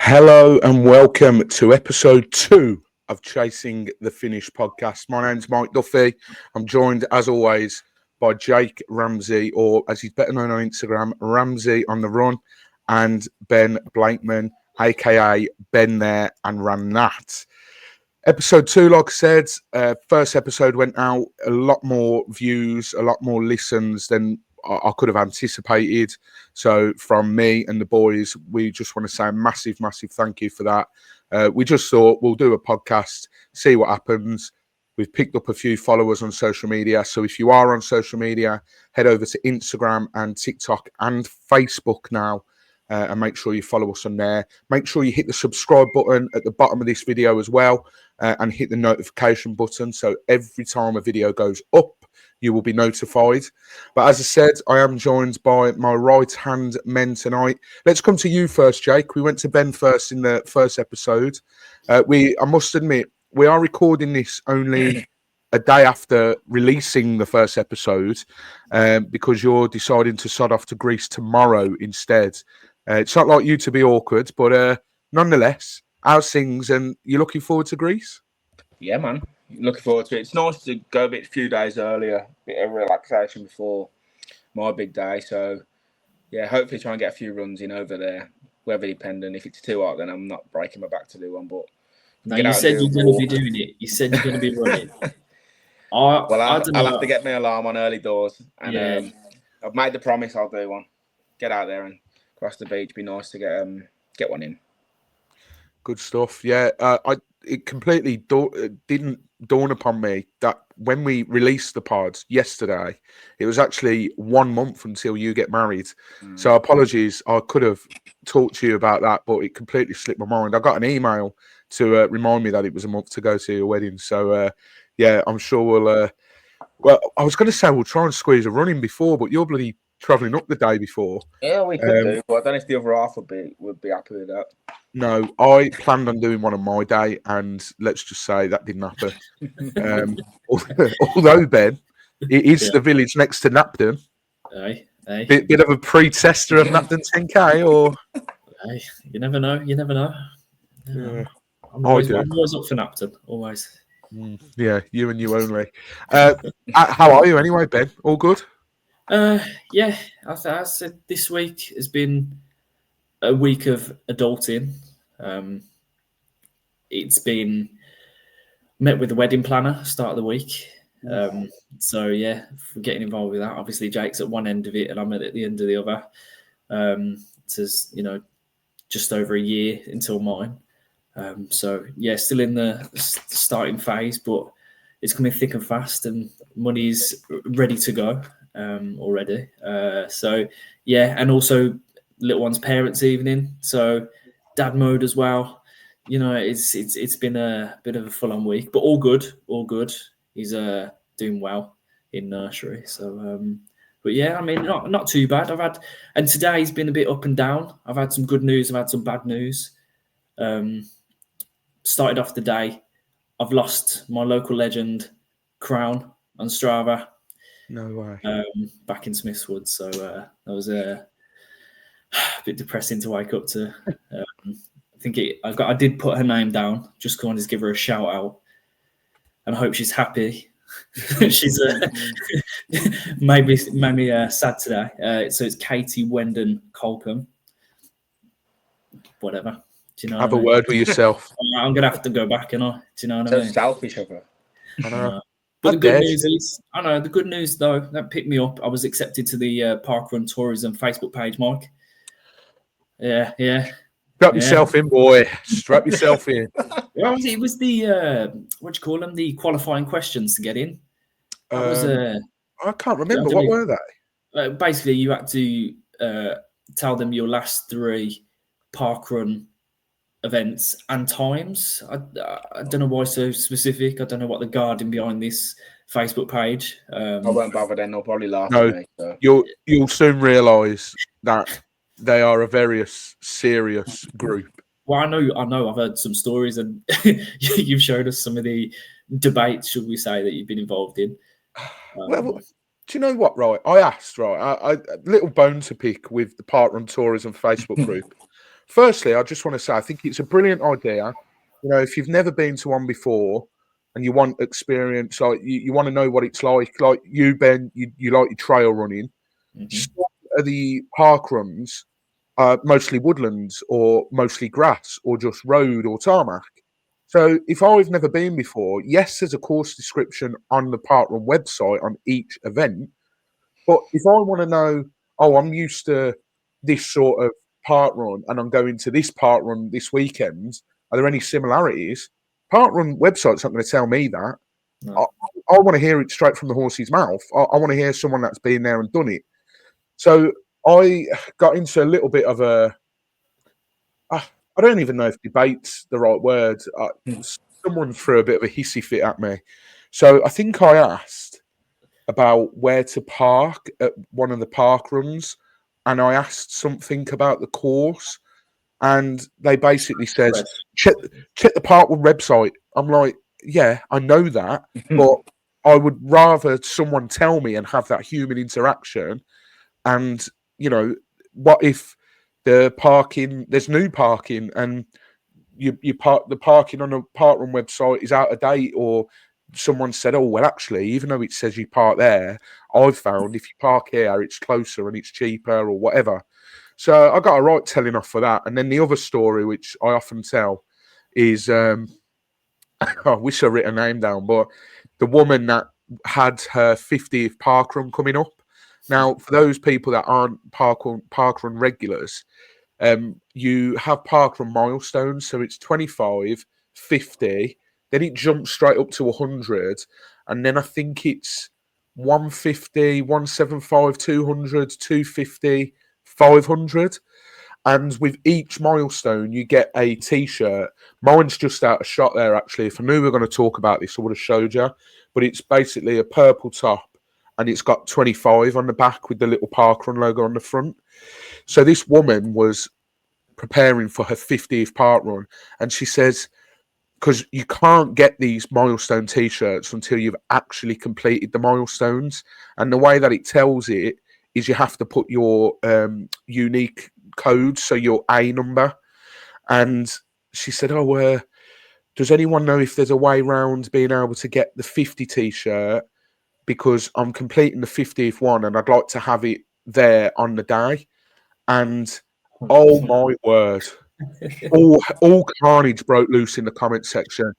Hello and welcome to episode 2 of Chasing the Finish podcast. My name's Mike Duffy. I'm joined, as always, by Jake Ramsey, or as he's better known on Instagram, Ramsey on the Run, and Ben Blakeman, aka Ben There and Ran That. Episode 2, like I said, first episode went out, a lot more views, a lot more listens than I could have anticipated. So from me and the boys, we just want to say a massive, massive thank you for that. We just thought we'll do a podcast, see what happens. We've picked up a few followers on social media. So if you are on social media, head over to Instagram and TikTok and Facebook now. And make sure you follow us on there. Make sure you hit the subscribe button at the bottom of this video as well, and hit the notification button. So every time a video goes up, you will be notified. But as I said, I am joined by my right-hand men tonight. Let's come to you first, Jake. We went to Ben first in the first episode. I must admit, we are recording this only a day after releasing the first episode, because you're deciding to sod off to Greece tomorrow instead. It's not like you to be awkward, but nonetheless, how's things? And you're looking forward to Greece? Yeah, man. Looking forward to it. It's nice to go a few days earlier, bit of relaxation before my big day. So, yeah, hopefully try and get a few runs in over there, weather dependent. If it's too hot, then I'm not breaking my back to do one. But no, you said you're going to be doing it. You said you're going to be running. I'll have to get my alarm on early doors. And I've made the promise I'll do one. Get out there and cross the beach. Be nice to get one in. Good stuff. Yeah, it completely didn't dawn upon me that when we released the pod yesterday, it was actually 1 month until you get married. So apologies, I could have talked to you about that, but it completely slipped my mind. I got an email to remind me that it was a month to go to your wedding. So yeah, I'm sure we'll. Well, I was going to say we'll try and squeeze a run in before, but you're bloody travelling up the day before. Yeah, we could do, but I don't know if the other half would be happy with that. No, I planned on doing one on my day, and let's just say that didn't happen. Although, Ben, it is the village next to Napton. Aye. Bit of a pre-tester of Napton 10K, or? Aye, you never know. Yeah. I'm always up for Napton, always. Yeah, you and you only. How are you anyway, Ben? All good? Yeah, I said this week has been a week of adulting. It's been met with the wedding planner start of the week. So yeah, we're getting involved with that. Obviously, Jake's at one end of it, and I'm at the end of the other. It's just over a year until mine. So yeah, still in the starting phase, but it's coming thick and fast, and money's ready to go already. So yeah, and also little one's parents' evening, so dad mode as well. It's been a bit of a full-on week, but all good. He's doing well in nursery. So, but yeah, I mean, not too bad. And today's been a bit up and down. I've had some good news. I've had some bad news. Started off the day, I've lost my local legend crown on Strava. No way. Back in Smithswood. So that was a bit depressing to wake up to. I did put her name down. Just going to give her a shout out, and I hope she's happy. She's made me sad today. So it's Katie Wendon Colcombe. Whatever. Do you know? Have a word with yourself. I'm gonna have to go back, and do you know what I mean? So selfish of her. I know. But the good news is, the good news though, that picked me up. I was accepted to the Parkrun Tourism Facebook page, Mike. Yeah. Strap yourself in, boy. Strap yourself in. Well, it was the what do you call them? The qualifying questions to get in. That was I can't remember. What were they? Basically, you had to tell them your last 3 parkrun events and times. I don't know why so specific. I don't know what the guarding behind this Facebook page. I won't bother then. They'll probably laugh at me. So. You'll soon realise that they are a very serious group. Well, I know. I've heard some stories, and you've showed us some of the debates, should we say, that you've been involved in. Well, do you know what? Right, I asked. Right, a little bone to pick with the Parkrun Tourism Facebook group. firstly, I just want to say I think it's a brilliant idea. You know, if you've never been to one before and you want experience, like you want to know what it's like you, Ben, you like your trail running. Some of the park runs are mostly woodlands or mostly grass or just road or tarmac. So if I've never been before, yes, there's a course description on the park run website on each event. But if I want to know, oh, I'm used to this sort of park run and I'm going to this park run this weekend, are there any similarities? Park run website's not going to tell me that. No. I want to hear it straight from the horse's mouth. I want to hear someone that's been there and done it. So I got into a little bit of a, I don't even know if debate's the right word. Someone threw a bit of a hissy fit at me. So I think I asked about where to park at one of the park runs, and I asked something about the course, and they basically said, check the park run website. I'm like, yeah, I know that, but I would rather someone tell me and have that human interaction. And you know, what if there's new parking and you park the parking on a park run website is out of date, or someone said, oh well, actually, even though it says you park there, I've found if you park here it's closer and it's cheaper or whatever. So I got a right telling off for that. And then the other story which I often tell is I wish I written her name down, but the woman that had her 50th parkrun coming up. Now, for those people that aren't parkrun regulars, you have parkrun milestones. So it's 25, 50, then it jumps straight up to 100. And then I think it's 150, 175, 200, 250, 500. And with each milestone, you get a T-shirt. Mine's just out of shot there, actually. If I knew we were going to talk about this, I would have showed you. But it's basically a purple top, and it's got 25 on the back with the little parkrun logo on the front. So this woman was preparing for her 50th parkrun, and she says, because you can't get these milestone T-shirts until you've actually completed the milestones. And the way that it tells it is you have to put your unique code, so your A number. And she said, oh, does anyone know if there's a way around being able to get the 50 T-shirt, because I'm completing the 50th one and I'd like to have it there on the day. And oh my word, all carnage broke loose in the comment section.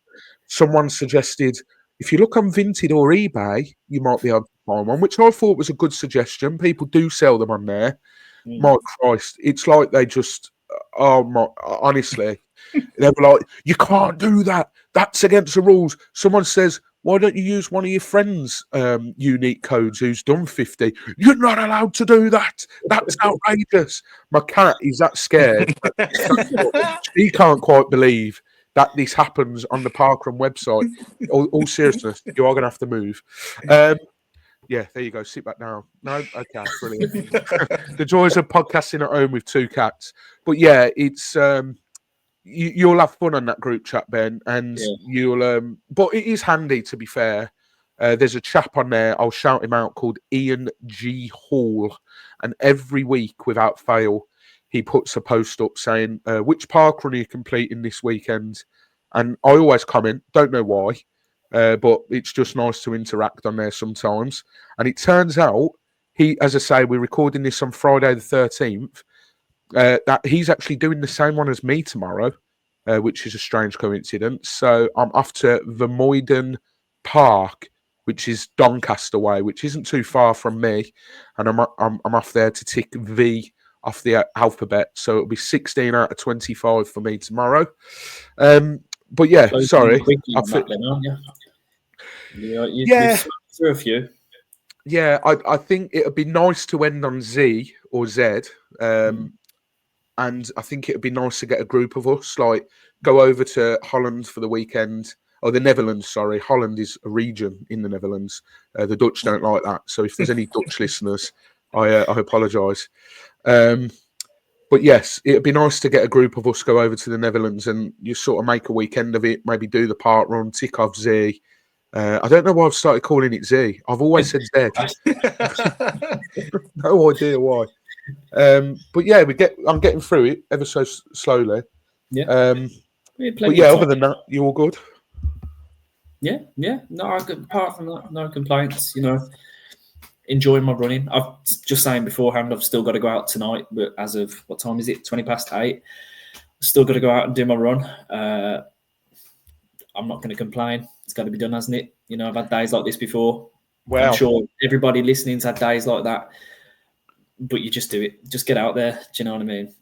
Someone suggested, if you look on Vinted or eBay, you might be able to find one, which I thought was a good suggestion. People do sell them on there. My Christ, it's like they just, honestly, they were like, you can't do that. That's against the rules. Someone says, why don't you use one of your friends' unique codes who's done 50? You're not allowed to do that. That's outrageous. My cat is that scared. She can't quite believe that this happens on the parkrun website. All seriousness, you are going to have to move. Yeah, there you go. Sit back down. No, okay, brilliant. The joys of podcasting at home with two cats. But yeah, it's you'll have fun on that group chat, Ben, and you'll. But it is handy, to be fair. There's a chap on there. I'll shout him out, called Ian G Hall, and every week, without fail, he puts a post up saying which parkrun are you completing this weekend, and I always comment. Don't know why. But it's just nice to interact on there sometimes. And it turns out as I say, we're recording this on Friday the 13th, that he's actually doing the same one as me tomorrow, which is a strange coincidence. So I'm off to Vermuyden Park, which is Doncaster way, which isn't too far from me. And I'm off there to tick V off the alphabet. So it'll be 16 out of 25 for me tomorrow. But yeah, sorry. Yeah, through a few. Yeah, I think it would be nice to end on Z or Z. And I think it would be nice to get a group of us, like go over to Holland for the weekend. Oh, the Netherlands, sorry. Holland is a region in the Netherlands. The Dutch don't like that. So if there's any Dutch listeners, I apologise. But yes, it'd be nice to get a group of us go over to the Netherlands and you sort of make a weekend of it, maybe do the park run, tick off Z. I don't know why I've started calling it Z. I've always said Z. No idea why. But yeah, I'm getting through it ever so slowly. Yeah. But yeah, other than that, you all good? Yeah. No, apart from that, no complaints. Enjoying my running. I've just saying beforehand, I've still got to go out tonight. But as of what time is it? 20:08. Still got to go out and do my run. I'm not going to complain. It's got to be done, hasn't it? I've had days like this before. Well, I'm sure everybody listening's had days like that. But you just do it. Just get out there. Do you know what I mean?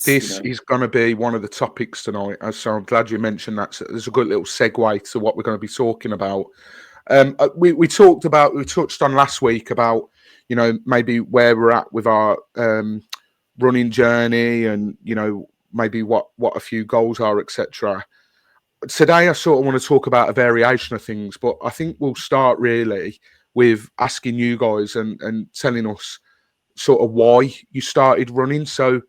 This is going to be one of the topics tonight. So I'm glad you mentioned that. So there's a good little segue to what we're going to be talking about. We touched on last week about, maybe where we're at with our running journey and, maybe what a few goals are, etc. Today, I sort of want to talk about a variation of things, but I think we'll start really with asking you guys and telling us sort of why you started running. So,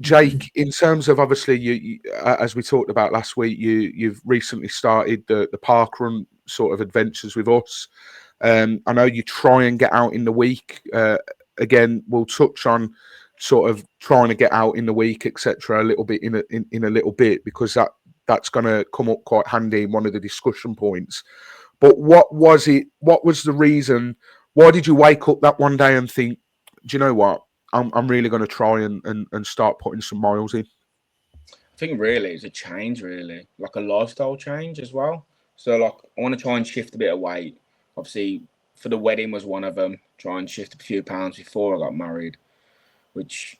Jake, in terms of obviously you as we talked about last week, you've recently started the park run sort of adventures with us. I know you try and get out in the week. Again, we'll touch on sort of trying to get out in the week, etc. a little bit in a little bit, because that's going to come up quite handy in one of the discussion points. But what was it? What was the reason? Why did you wake up that one day and think, do you know what? I'm really going to try and start putting some miles in? I think really it's a change, really, like a lifestyle change as well. So like I want to try and shift a bit of weight. Obviously, for the wedding was one of them. Try and shift a few pounds before I got married, which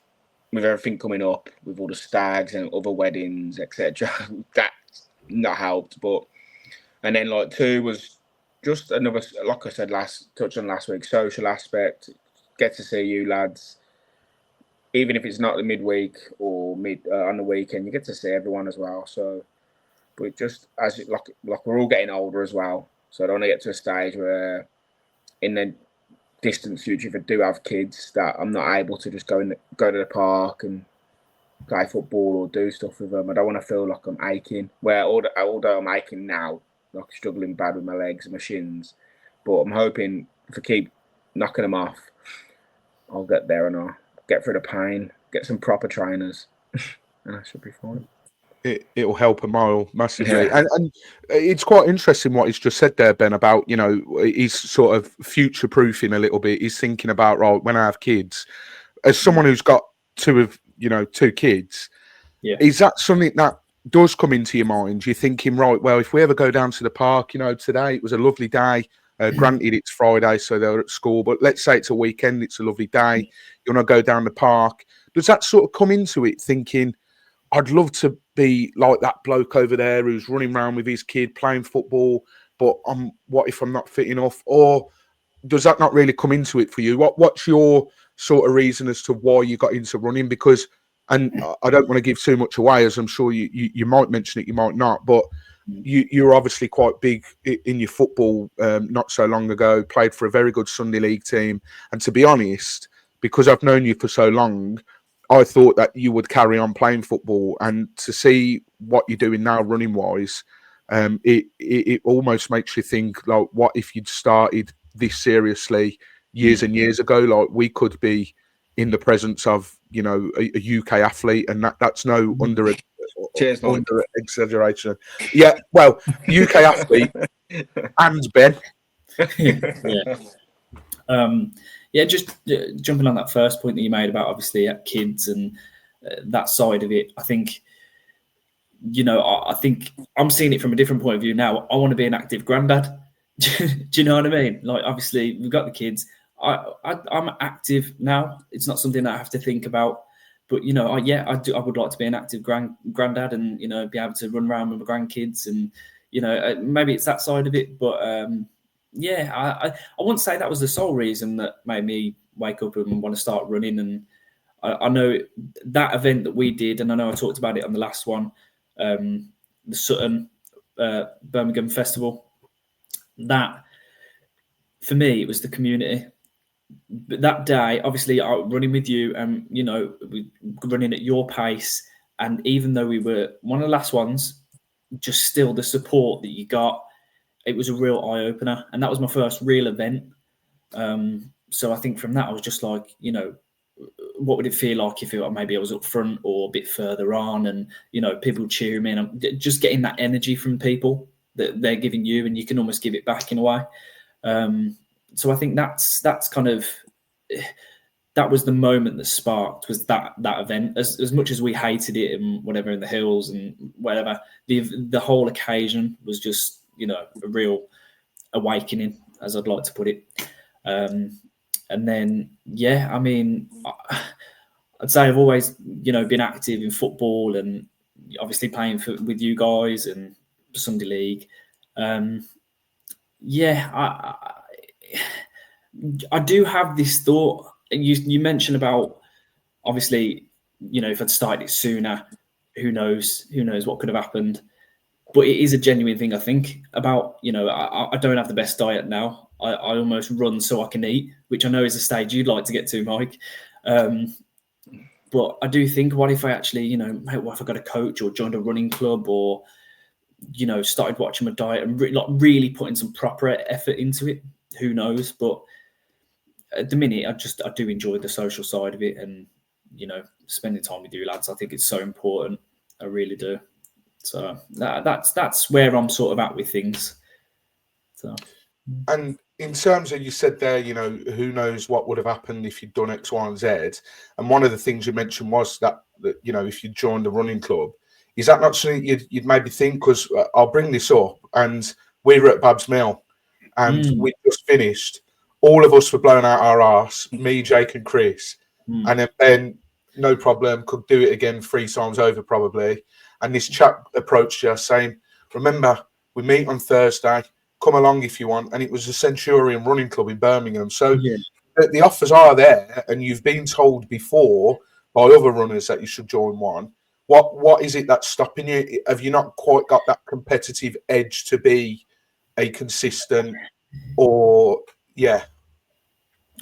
with everything coming up, with all the stags and other weddings, etc., that's not helped. But and then like two was just another, like I said touched on last week, social aspect. Get to see you lads, even if it's not the midweek or on the weekend, you get to see everyone as well. So, but just like we're all getting older as well. So I don't want to get to a stage where in the distant future, if I do have kids, that I'm not able to just go to the park and play football or do stuff with them. I don't want to feel like I'm aching. Where although I'm aching now, like struggling bad with my legs and my shins, but I'm hoping if I keep knocking them off, I'll get there and I'll get through the pain, get some proper trainers, and I should be fine. It'll help a mile massively. Yeah. And it's quite interesting what he's just said there, Ben, about, he's sort of future-proofing a little bit. He's thinking about, right, when I have kids, as someone who's got two kids, is that something that does come into your mind? You're thinking, right, well, if we ever go down to the park, today it was a lovely day. Granted, it's Friday, so they're at school, but let's say it's a weekend, it's a lovely day. You want to go down the park. Does that sort of come into it, thinking, I'd love to be like that bloke over there who's running around with his kid playing football, but what if I'm not fit enough? Or does that not really come into it for you? What's your sort of reason as to why you got into running? Because, and I don't want to give too much away, as I'm sure you might mention it, you might not, but you're obviously quite big in your football not so long ago, played for a very good Sunday League team. And to be honest, because I've known you for so long, I thought that you would carry on playing football, and to see what you're doing now running wise, it almost makes you think, like, what if you'd started this seriously years and years ago? Like, we could be in the presence of, a UK athlete, and that's no under exaggeration. Yeah, well, UK athlete and Ben. Just jumping on that first point that you made about obviously kids and that side of it, I think, I think I'm seeing it from a different point of view now. I want to be an active granddad. Do you know what I mean? Like, obviously, we've got the kids. I'm active now. It's not something that I have to think about. But, I would like to be an active granddad and, be able to run around with my grandkids and, maybe it's that side of it. But, I wouldn't say that was the sole reason that made me wake up and want to start running. And I know that event that we did, and I know I talked about it on the last one, the Sutton Birmingham Festival, that for me, it was the community. But that day, obviously, I was running with you and, we running at your pace. And even though we were one of the last ones, just still the support that you got, it was a real eye-opener. And that was my first real event. So I think from that, I was just like, what would it feel like if maybe I was up front or a bit further on, and people cheering me, and just getting that energy from people that they're giving you, and you can almost give it back in a way. So I think that's kind of, that was the moment that sparked, was that event. As much as we hated it and whatever in the hills and whatever, the whole occasion was just a real awakening, as I'd like to put it. And then, I mean, I'd say I've always, been active in football, and obviously playing with you guys and Sunday League. I do have this thought. You mentioned about, obviously, if I'd started it sooner, who knows what could have happened. But it is a genuine thing I think about. I don't have the best diet now. I almost run so I can eat, which I know is a stage you'd like to get to, Mike. But I do think, what if I actually, what if I got a coach or joined a running club, or, started watching my diet and really putting some proper effort into it? Who knows? But at the minute, I do enjoy the social side of it, and, spending time with you lads. I think it's so important. I really do. So that's where I'm sort of at with things. So. And in terms of, you said there, who knows what would have happened if you'd done X, Y, and Z. And one of the things you mentioned was that if you joined the running club, is that not something you'd maybe think? Because I'll bring this up, and we were at Babs Mill, and we just finished. All of us were blown out our arse, me, Jake, and Chris. And then Ben, no problem, could do it again 3 times over probably. And this chap approached us saying, remember, we meet on Thursday, come along if you want. And it was the Centurion Running Club in Birmingham. So the offers are there, and you've been told before by other runners that you should join one. What is it that's stopping you? Have you not quite got that competitive edge to be a consistent, or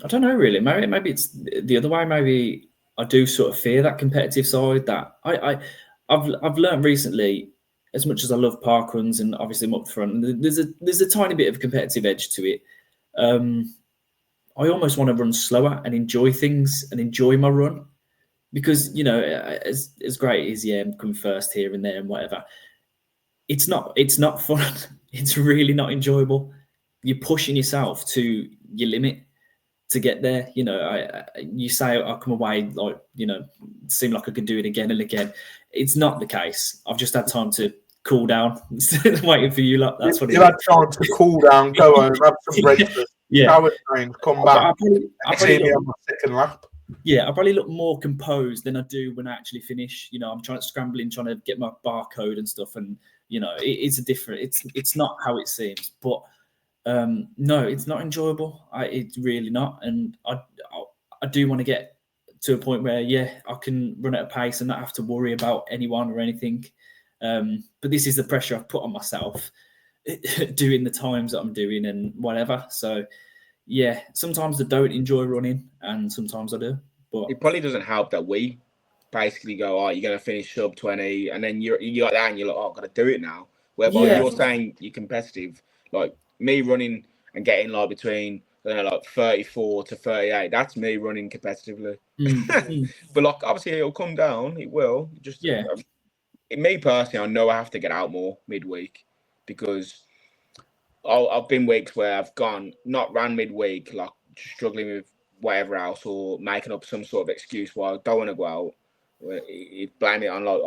I don't know really. Maybe it's the other way. Maybe I do sort of fear that competitive side. That I've learned recently, as much as I love parkruns and obviously I'm up front, there's a tiny bit of competitive edge to it. I almost want to run slower and enjoy things and enjoy my run, because as great as come first here and there and whatever, it's not fun. It's really not enjoyable. You're pushing yourself to your limit to get there. You say I'll come away like, seem like I could do it again and again. It's not the case. I've just had time to cool down instead of waiting for you. Like, that's what you had time to cool down, go home, have some breakfast, shower, come back, and see me on my second lap. Yeah, I probably look more composed than I do when I actually finish. I'm trying to get my barcode and stuff, and it's a different. It's not how it seems, but no, it's not enjoyable. It's really not, and I do want to get to a point where I can run at a pace and not have to worry about anyone or anything. But this is the pressure I've put on myself, doing the times that I'm doing and whatever. So sometimes I don't enjoy running, and sometimes I do. But it probably doesn't help that we basically go, "Oh, you're going to finish sub 20," and then you got that, and you're like, "Oh, I've got to do it now." Whereby you're saying you're competitive, like me running and getting like between, like 34 to 38. That's me running competitively. But like, obviously, it'll come down. It will. Just me personally, I know I have to get out more midweek, because I've been weeks where I've not ran midweek, like struggling with whatever else, or making up some sort of excuse why I don't want to go out. Blame it on like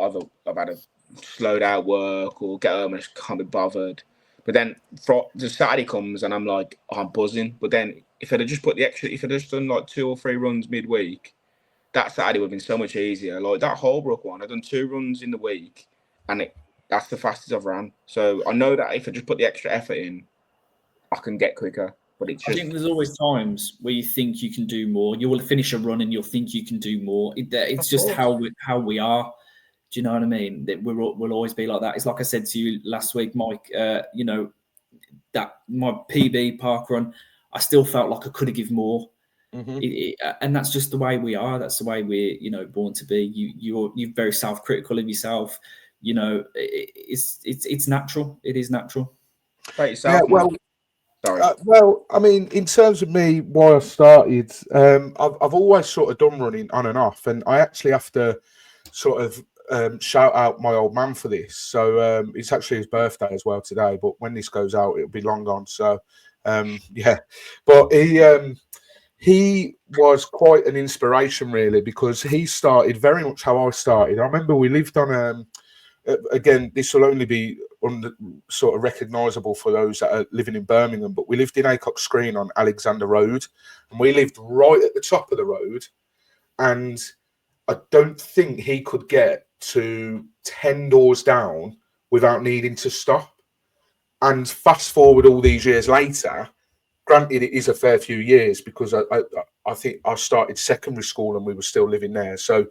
I've had to slow down work or get home and just can't be bothered. But then the Saturday comes and I'm like, I'm buzzing. But then if I'd have just done like 2 or 3 runs midweek, that Saturday would have been so much easier. Like that Holbrook one, I've done 2 runs in the week, and that's the fastest I've ran. So I know that if I just put the extra effort in, I can get quicker. But I think there's always times where you think you can do more. You will finish a run and you'll think you can do more. It's just how we are. Do you know what I mean? That we'll always be like that. It's like I said to you last week, Mike. That my PB park run, I still felt like I could have given more. And that's just the way we are. That's the way we're born to be. You're very self-critical of yourself. It's natural. It is natural. Right, yourself, Sorry. Well, I mean, in terms of me, why I started, I've always sort of done running on and off, and I actually have to sort of shout out my old man for this. So it's actually his birthday as well today, but when this goes out, it'll be long gone. So yeah, but he was quite an inspiration, really, because he started very much how I started. I remember we lived on again, this will only be sort of recognisable for those that are living in Birmingham, but we lived in Acock Screen on Alexander Road, and we lived right at the top of the road. And I don't think he could get to 10 doors down without needing to stop. And fast forward all these years later, granted, it is a fair few years because I think I started secondary school and we were still living there. So,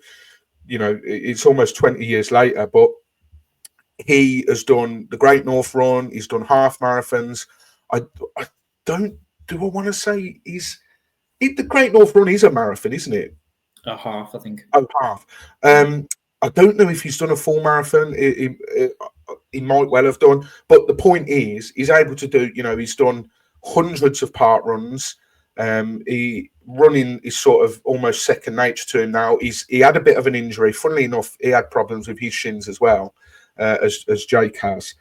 you know, it's almost 20 years later, but he has done the Great North Run. He's done half marathons. I don't. Do I want to say the Great North Run is a marathon, isn't it? A half, I think. Oh, half. I don't know if he's done a full marathon. He might well have done. But the point is, he's able to do. You know, he's done hundreds of park runs. Running is sort of almost second nature to him now. He had a bit of an injury. Funnily enough, he had problems with his shins as well. As Jake has,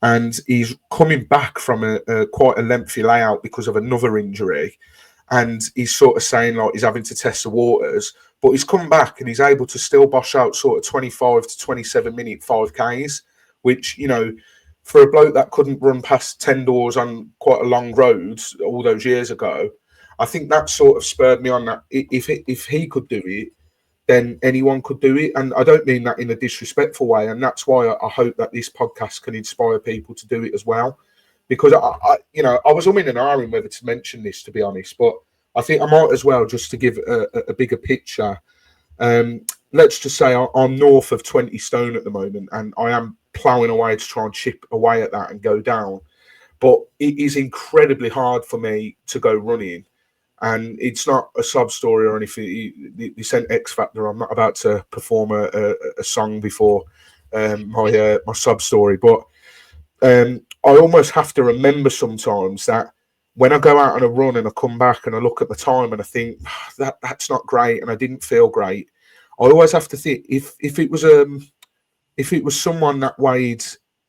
and he's coming back from a quite a lengthy layout because of another injury, and he's sort of saying like he's having to test the waters, but he's come back and he's able to still bosh out sort of 25 to 27 minute 5Ks, which, you know, for a bloke that couldn't run past 10 doors on quite a long road all those years ago, I think that sort of spurred me on that if he could do it, then anyone could do it. And I don't mean that in a disrespectful way. And that's why I hope that this podcast can inspire people to do it as well. Because I was umming and ahhing whether to mention this, to be honest, but I think I might as well, just to give a bigger picture. Let's just say I'm north of 20 stone at the moment, and I am ploughing away to try and chip away at that and go down. But it is incredibly hard for me to go running. And it's not a sub story or anything. They sent X Factor. I'm not about to perform a song before my sub story, but I almost have to remember sometimes that when I go out on a run and I come back and I look at the time and I think that's not great and I didn't feel great, I always have to think if it was someone that weighed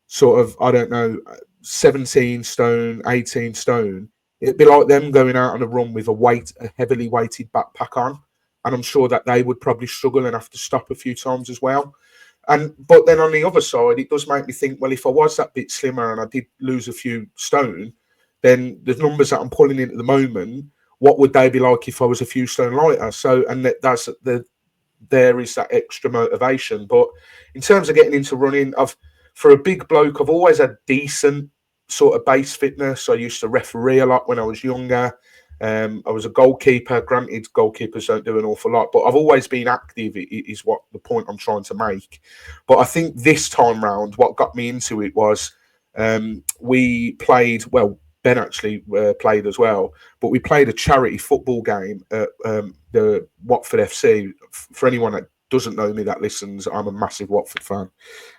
sort of, I don't know, 17 stone, 18 stone. It'd be like them going out on a run with a heavily weighted backpack on, and I'm sure that they would probably struggle and have to stop a few times as well. But then on the other side, it does make me think, well, if I was that bit slimmer and I did lose a few stone, then the numbers that I'm pulling in at the moment, what would they be like if I was a few stone lighter? So, and there is that extra motivation. But in terms of getting into running, for a big bloke, I've always had decent sort of base fitness. I used to referee a lot when I was younger. I was a goalkeeper. Granted, goalkeepers don't do an awful lot, but I've always been active, is what the point I'm trying to make. But I think this time round, what got me into it was we played, well, Ben actually played as well, but we played a charity football game at the Watford FC. For anyone that doesn't know me that listens, I'm a massive Watford fan.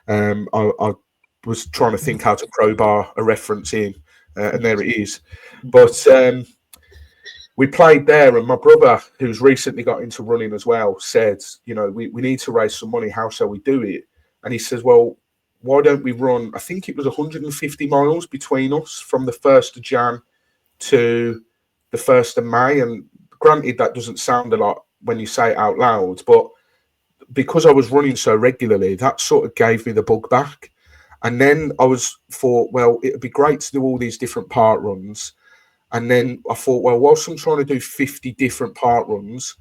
I was trying to think how to crowbar a reference in, and there it is. But we played there, and my brother, who's recently got into running as well, said, you know, we need to raise some money. How shall we do it? And he says, well, why don't we run, I think it was 150 miles between us from the 1st of Jan to the 1st of May. And granted, that doesn't sound a lot when you say it out loud, but because I was running so regularly, that sort of gave me the bug back. And then I thought, well, it'd be great to do all these different park runs. And then I thought, well, whilst I'm trying to do 50 different park runs,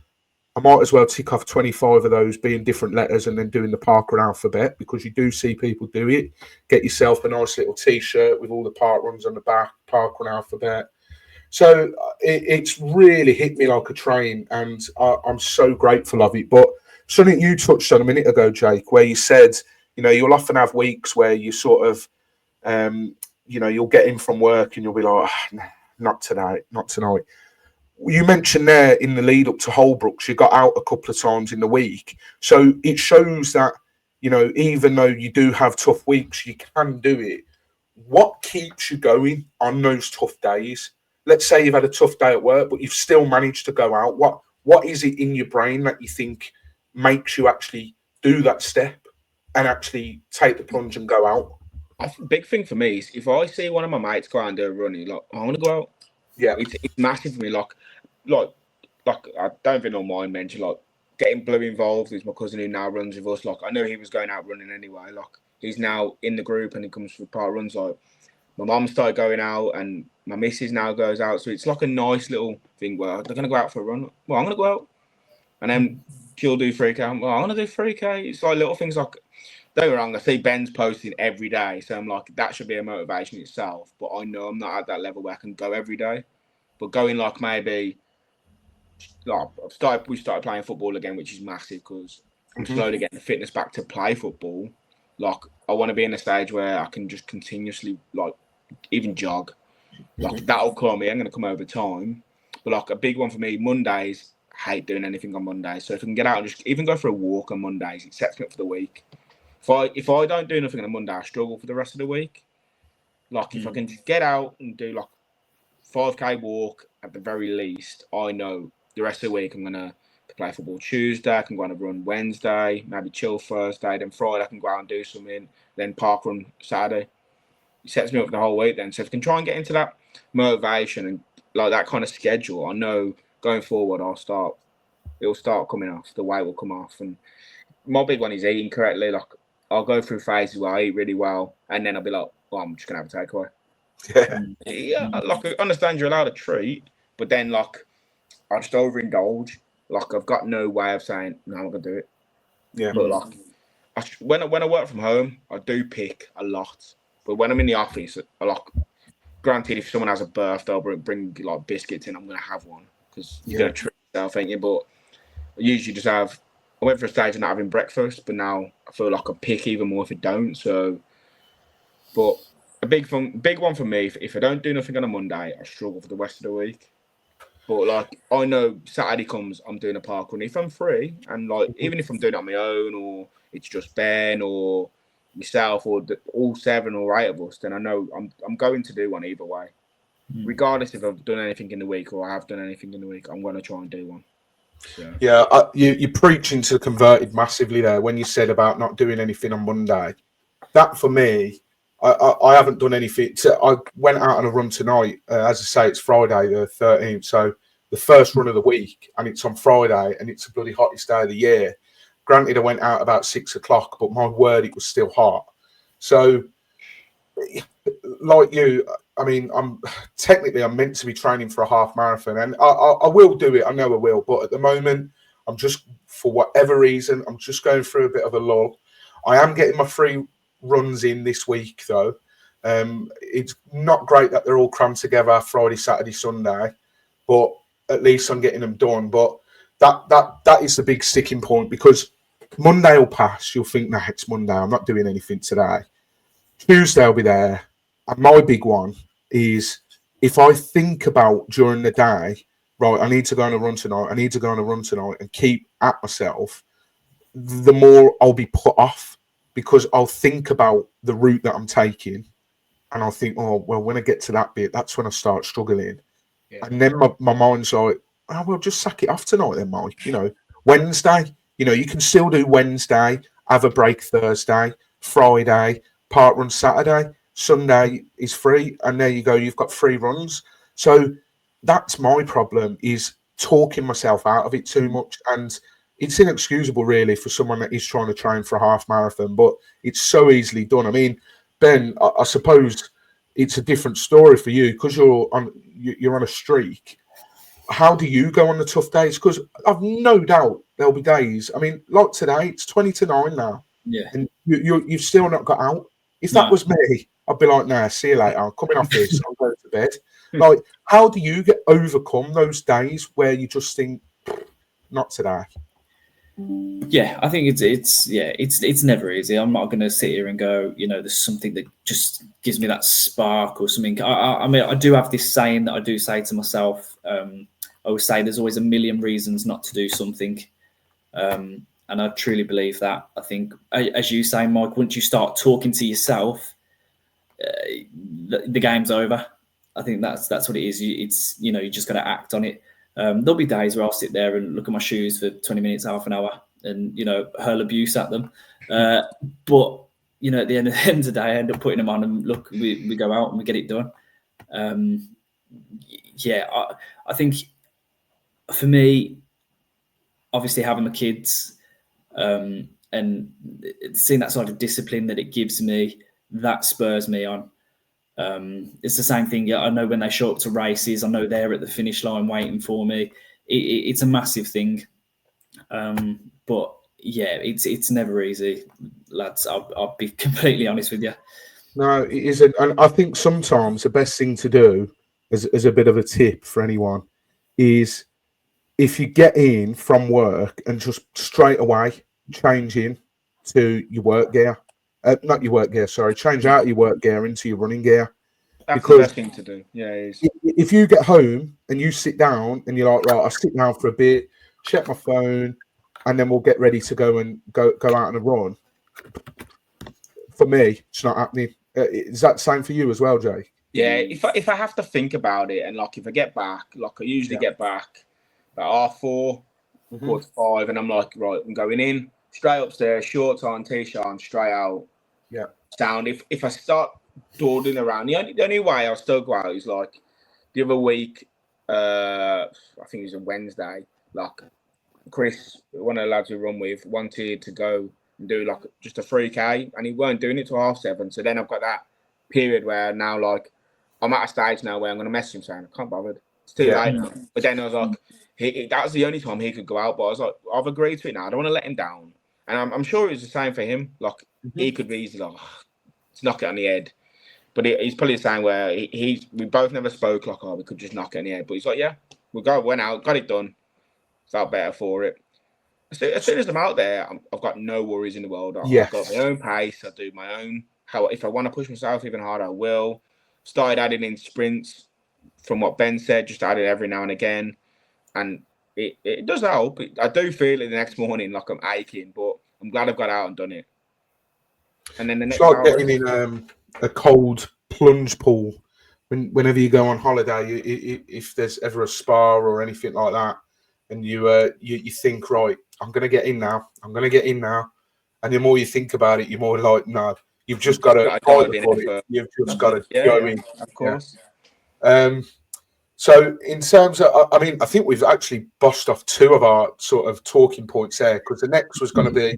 I might as well tick off 25 of those being different letters and then doing the parkrun alphabet, because you do see people do it. Get yourself a nice little T-shirt with all the park runs on the back, parkrun alphabet. So it's really hit me like a train, and I'm so grateful of it. But something you touched on a minute ago, Jake, where you said, you know, you'll often have weeks where you sort of, you know, you'll get in from work and you'll be like, oh, not tonight. You mentioned there in the lead up to Holbrooks, you got out a couple of times in the week. So it shows that, you know, even though you do have tough weeks, you can do it. what keeps you going on those tough days? Let's say you've had a tough day at work, but you've still managed to go out. What is it in your brain that you think makes you actually do that step and actually take the plunge and go out? Big thing for me is if I see one of my mates go out and do a running, like I want to go out. Yeah, it's massive for me. Like I don't think on mind mention like getting Blue involved. Is my cousin who now runs with us. Like I know he was going out running anyway. Like he's now in the group and he comes for part runs. Like my mum started going out and my missus now goes out. So it's like a nice little thing where they're gonna go out for a run. Well, I'm gonna go out, and then she'll do 3K. Well, I'm gonna do 3K. It's like little things like. Don't get me wrong, I see Ben's posting every day, so I'm like, that should be a motivation itself. But I know I'm not at that level where I can go every day. But going like maybe, like we started playing football again, which is massive because I'm slowly getting the fitness back to play football. Like I want to be in a stage where I can just continuously like even jog. Like that'll come. I'm going to come over time. But like a big one for me, Mondays. I hate doing anything on Mondays. So if I can get out and just even go for a walk on Mondays, it sets me up for the week. If I don't do nothing on a Monday, I struggle for the rest of the week. Like if I can just get out and do like 5K walk at the very least, I know the rest of the week I'm gonna play football Tuesday. I can go on a run Wednesday, maybe chill Thursday. Then Friday I can go out and do something. Then park run Saturday. It sets me up the whole week then. So if I can try and get into that motivation and like that kind of schedule, I know going forward it'll start coming off. The weight will come off. And my big one is eating correctly. Like I'll go through phases where I eat really well, and then I'll be like, "Oh, I'm just gonna have a takeaway." Yeah. Like I understand you're allowed a treat, but then like I just overindulge. Like I've got no way of saying no, I'm not gonna do it. Yeah. But like when I work from home, I do pick a lot. But when I'm in the office, I like. Granted, if someone has a birthday, I'll bring like biscuits in. I'm gonna have one because you're gonna treat yourself, ain't you? But I usually just have. I went for a stage of not having breakfast, but now I feel like I pick even more if I don't. So, but a big one for me, if I don't do nothing on a Monday, I struggle for the rest of the week. But like I know Saturday comes, I'm doing a park run. If I'm free, and like even if I'm doing it on my own, or it's just Ben or myself, or all 7 or 8 of us, then I know I'm going to do one either way, regardless if I've done anything in the week or I have done anything in the week. I'm going to try and do one. So. Yeah, you're preaching to the converted massively there when you said about not doing anything on Monday. That for me, I haven't done anything. I went out on a run tonight. As I say, it's Friday the 13th, so the first run of the week, and it's on Friday, and it's the bloody hottest day of the year. Granted, I went out about 6 o'clock, but my word, it was still hot. So, like you, I mean, I'm meant to be training for a half marathon, and I will do it. I know I will, but at the moment, I'm just, for whatever reason, I'm just going through a bit of a lull. I am getting my 3 runs in this week, though. It's not great that they're all crammed together Friday, Saturday, Sunday, but at least I'm getting them done. But that is the big sticking point, because Monday will pass. You'll think, nah, it's Monday. I'm not doing anything today. Tuesday I'll be there. And my big one is, if I think about during the day, right, I need to go on a run tonight, and keep at myself, the more I'll be put off, because I'll think about the route that I'm taking, and I'll think, oh, well, when I get to that bit, that's when I start struggling. Yeah. And then my mind's like, oh, well, just sack it off tonight then, Mike. You know, Wednesday, you can still do Wednesday, have a break Thursday, Friday, part run Saturday, Sunday is free, and there you go, you've got 3 runs. So that's my problem, is talking myself out of it too much. And it's inexcusable, really, for someone that is trying to train for a half marathon, but it's so easily done. I mean, Ben, I suppose it's a different story for you because you're on a streak. How do you go on the tough days? Because I've no doubt there'll be days. I mean, like today, it's 20-9 now. Yeah. And you've still not got out. If that was me, I'd be like, nah, see you later. I'm coming off this. I'm going to bed. Like, how do you overcome those days where you just think, not today? Yeah, I think it's never easy. I'm not going to sit here and go, there's something that just gives me that spark or something. I mean, I do have this saying that I do say to myself. I always say there's always a million reasons not to do something. And I truly believe that. I think, as you say, Mike, once you start talking to yourself the game's over. I think that's what it is. You just got to act on it. There'll be days where I'll sit there and look at my shoes for 20 minutes, half an hour, and hurl abuse at them. But at the end of the day, I end up putting them on, and look, we go out and we get it done. I think for me, obviously having my kids and seeing that sort of discipline that it gives me, that spurs me on. It's the same thing. I know when they show up to races, I know they're at the finish line waiting for me. It's a massive thing. But yeah, it's never easy, lads. I'll be completely honest with you. No, it isn't. And I think sometimes the best thing to do, as a bit of a tip for anyone, is if you get in from work and just straight away change in to your work gear. Not your work gear, sorry. Change out your work gear into your running gear. That's the best thing to do. Yeah, it is. If you get home and you sit down and you're like, right, I'll sit down for a bit, check my phone, and then we'll get ready to go out on a run. For me, it's not happening. Is that the same for you as well, Jay? Yeah, if I have to think about it, and like if I get back, like I usually get back about 4:30, 4:45, and I'm like, right, I'm going in, straight upstairs, shorts on, t-shirt on, straight out. Yeah. Down. If I start dawdling around, the only way I'll still go out is like the other week, I think it was a Wednesday, like Chris, one of the lads we run with, wanted to go and do like just a 3K, and he weren't doing it till 7:30. So then I've got that period where now like I'm at a stage now where I'm going to message him saying I can't bother. It's too late now. But then I was like, that was the only time he could go out. But I was like, I've agreed to it now. I don't want to let him down. And I'm sure it was the same for him. Like he could be easily like, let's knock it on the head. But he's probably the same where we both never spoke like, we could just knock it on the head. But he's like, yeah, went out, got it done. Felt better for it. As soon as I'm out there, I've got no worries in the world. I've got my own pace. I do my own. If I want to push myself even harder, I will. Started adding in sprints from what Ben said, just added every now and again. And it does help. I do feel it the next morning like I'm aching, but I'm glad I've got out and done it. And then the next hour, getting in a cold plunge pool whenever you go on holiday. If there's ever a spa or anything like that, and you think, right, I'm going to get in now. And the more you think about it, you're more like, no, you've just got to fight for it. You've just got to go in. Of course. Yeah. So in terms of, I mean, I think we've actually bossed off two of our sort of talking points there, because the next was going to be,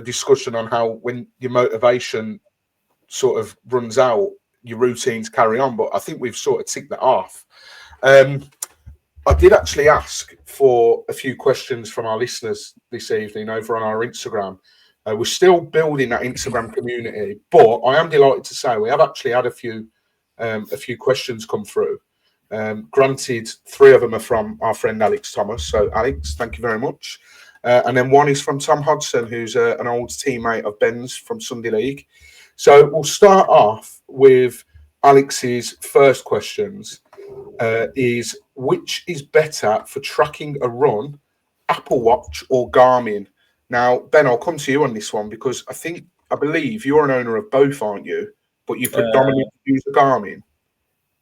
discussion on how when your motivation sort of runs out, your routines carry on. But I think we've sort of ticked that off. I did actually ask for a few questions from our listeners this evening over on our Instagram. We're still building that Instagram community, but I am delighted to say we have actually had a few questions come through. Granted, 3 of them are from our friend Alex Thomas. So, Alex, thank you very much. And then one is from Tom Hodgson, who's an old teammate of Ben's from Sunday League. So we'll start off with Alex's first questions. Is which is better for tracking a run, Apple Watch or Garmin? Now, Ben, I'll come to you on this one because I believe you're an owner of both, aren't you? But you predominantly use a Garmin.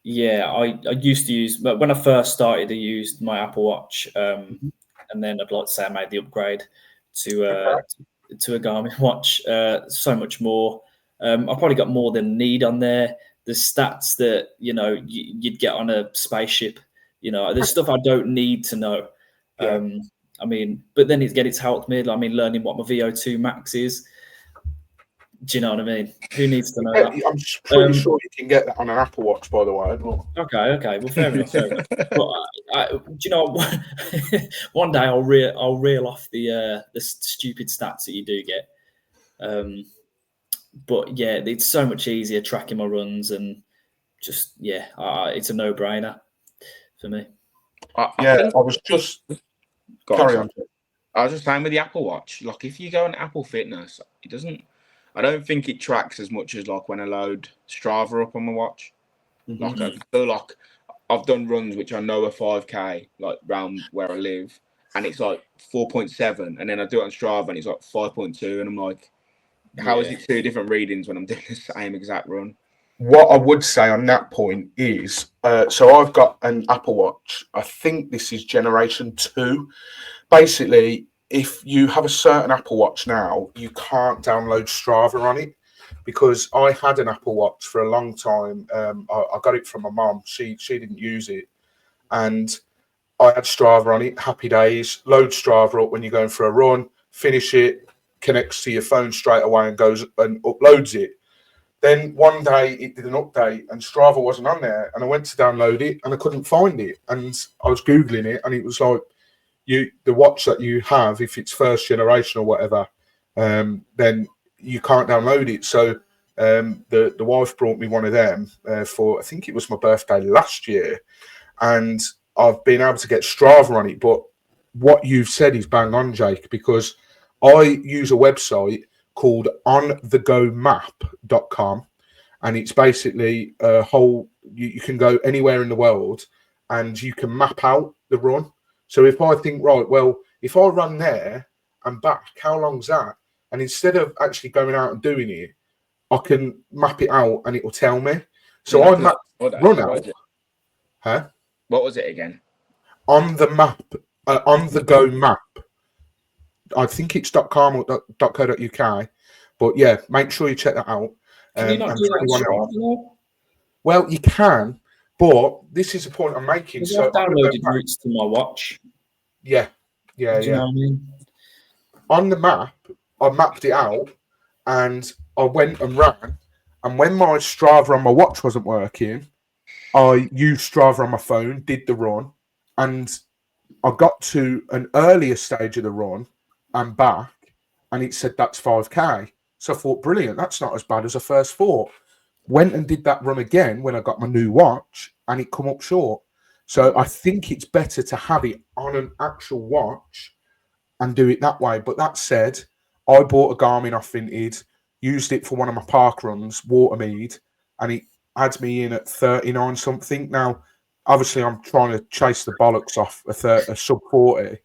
Yeah, I used to use, but when I first started, I used my Apple Watch, and then I'd like to say I made the upgrade to a Garmin watch. So much more. I probably got more than need on there. The stats that you'd get on a spaceship. There's stuff I don't need to know. Yeah. I mean, but then it's helped me. I mean, learning what my VO2 max is. Do you know what I mean? Who needs to know that? I'm pretty sure you can get that on an Apple Watch, by the way. Okay. Well, fair enough. But do you know, one day I'll reel off the stupid stats that you do get. But yeah, it's so much easier tracking my runs and just it's a no-brainer for me. I was just carry on. I was just saying with the Apple Watch, like if you go on Apple Fitness, it doesn't. I don't think it tracks as much as like when I load Strava up on my watch. Like I feel like I've done runs which I know are 5K, like around where I live, and it's like 4.7, and then I do it on Strava and it's like 5.2, and I'm like, how is it 2 different readings when I'm doing the same exact run? What I would say on that point is, so I've got an Apple Watch. I think this is generation 2. Basically, if you have a certain Apple Watch now, you can't download Strava on it, because I had an Apple Watch for a long time. I got it from my mum. She didn't use it, and I had Strava on it. Happy days. Load Strava up when you're going for a run. Finish it. Connects to your phone straight away and goes and uploads it. Then one day it did an update and Strava wasn't on there, and I went to download it and I couldn't find it. And I was Googling it, and it was like, the watch that you have, if it's first generation or whatever, then you can't download it. So the wife brought me one of them for, I think it was my birthday last year, and I've been able to get Strava on it. But what you've said is bang on, Jake, because I use a website called onthegomap.com, and it's basically a whole, you can go anywhere in the world and you can map out the run. So if I think, right, well, if I run there and back, how long's that? And instead of actually going out and doing it, I can map it out and it will tell me. So I map run out. Huh? What was it again? On the map, on the go map. I think it's .com or .co.uk, but yeah, make sure you check that out. Can you not do that Strava? Well, you can, but this is the point I'm making. So I've downloaded routes to my watch. Yeah. Do you know what I mean? On the map, I mapped it out, and I went and ran. And when my Strava on my watch wasn't working, I used Strava on my phone, did the run, and I got to an earlier stage of the run and back, and it said that's 5K. So I thought, brilliant, that's not as bad as I first thought. Went and did that run again when I got my new watch, and it come up short. So I think it's better to have it on an actual watch and do it that way. But that said, I bought a Garmin off Vinted, used it for one of my park runs, Watermead, and it adds me in at 39 something. Now, obviously, I'm trying to chase the bollocks off a sub 40,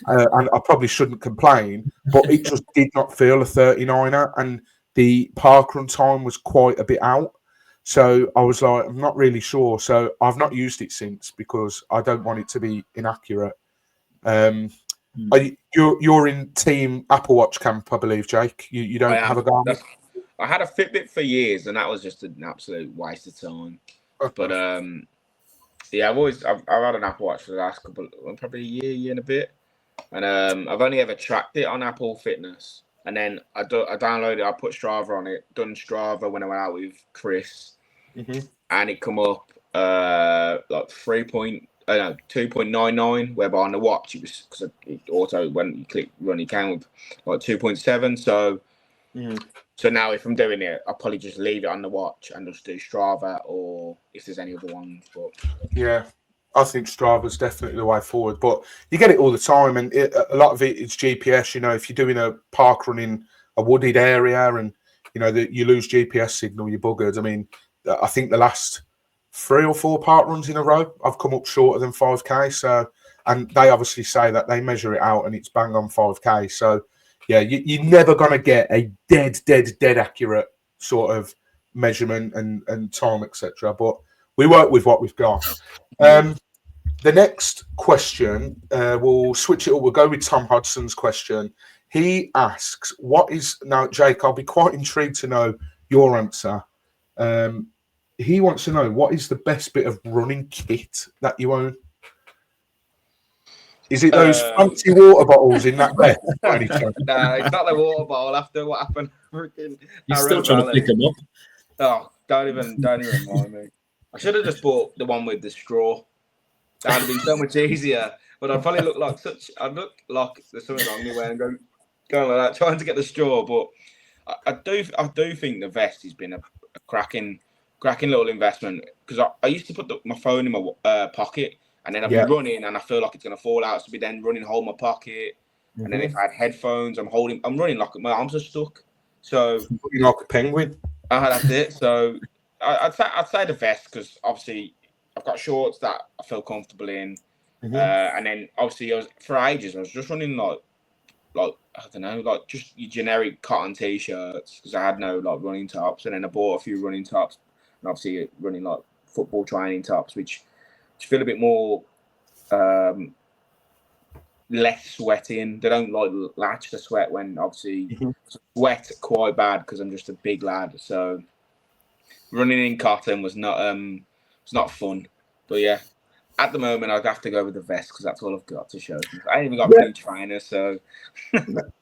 and I probably shouldn't complain, but it just did not feel a 39er, and the park run time was quite a bit out. So I was like, I'm not really sure. So I've not used it since because I don't want it to be inaccurate. You're in Team Apple Watch camp, I believe, Jake. You don't have a Garmin? I had a Fitbit for years, and that was just an absolute waste of time. But yeah, I've had an Apple Watch for the last probably a year and a bit, and I've only ever tracked it on Apple Fitness. And then I downloaded it, I put Strava on it, done Strava when I went out with Chris, and it come up like 2.99, whereby on the watch it was, because it auto, when you click run, it came up like 2.7. So now if I'm doing it, I'll probably just leave it on the watch and just do Strava, or if there's any other ones. But yeah, I think Strava's definitely the way forward. But you get it all the time, and a lot of it is GPS. You know, if you're doing a park run in a wooded area, and you know that you lose GPS signal, you're buggered. I mean, I think the last 3 or 4 park runs in a row, I've come up shorter than 5K. So, and they obviously say that they measure it out, and it's bang on 5K. So, yeah, you're never gonna get a dead accurate sort of measurement and time, etc. But we work with what we've got. The next question, we'll switch it up. We'll go with Tom Hodson's question. He asks, now, Jake, I'll be quite intrigued to know your answer. He wants to know, what is the best bit of running kit that you own? Is it those fancy water bottles in that bed? No, it's not the water bottle after what happened. You're still trying to pick them up. Oh, don't even remind me. I should have just bought the one with the straw. That would have been so much easier. But I'd probably look like there's something wrong with me when I'm going like that, trying to get the straw. But I do think the vest has been a cracking little investment, because I used to put my phone in my pocket, and then I'd be running and I feel like it's going to fall out. So I'd be then running, hold my pocket. And then if I had headphones, I'm running like my arms are stuck. So you're like a penguin. That's it. So I'd say the vest, because obviously I've got shorts that I feel comfortable in. And then obviously for ages I was just running like I don't know, like just your generic cotton t-shirts because I had no like running tops, and then I bought a few running tops, and obviously running like football training tops, which feel a bit more less sweating. They don't like latch the sweat when obviously sweat quite bad because I'm just a big lad. So running in cotton was not fun. But yeah, at the moment I'd have to go with the vest because that's all I've got to show. I ain't even got blue trainers, so.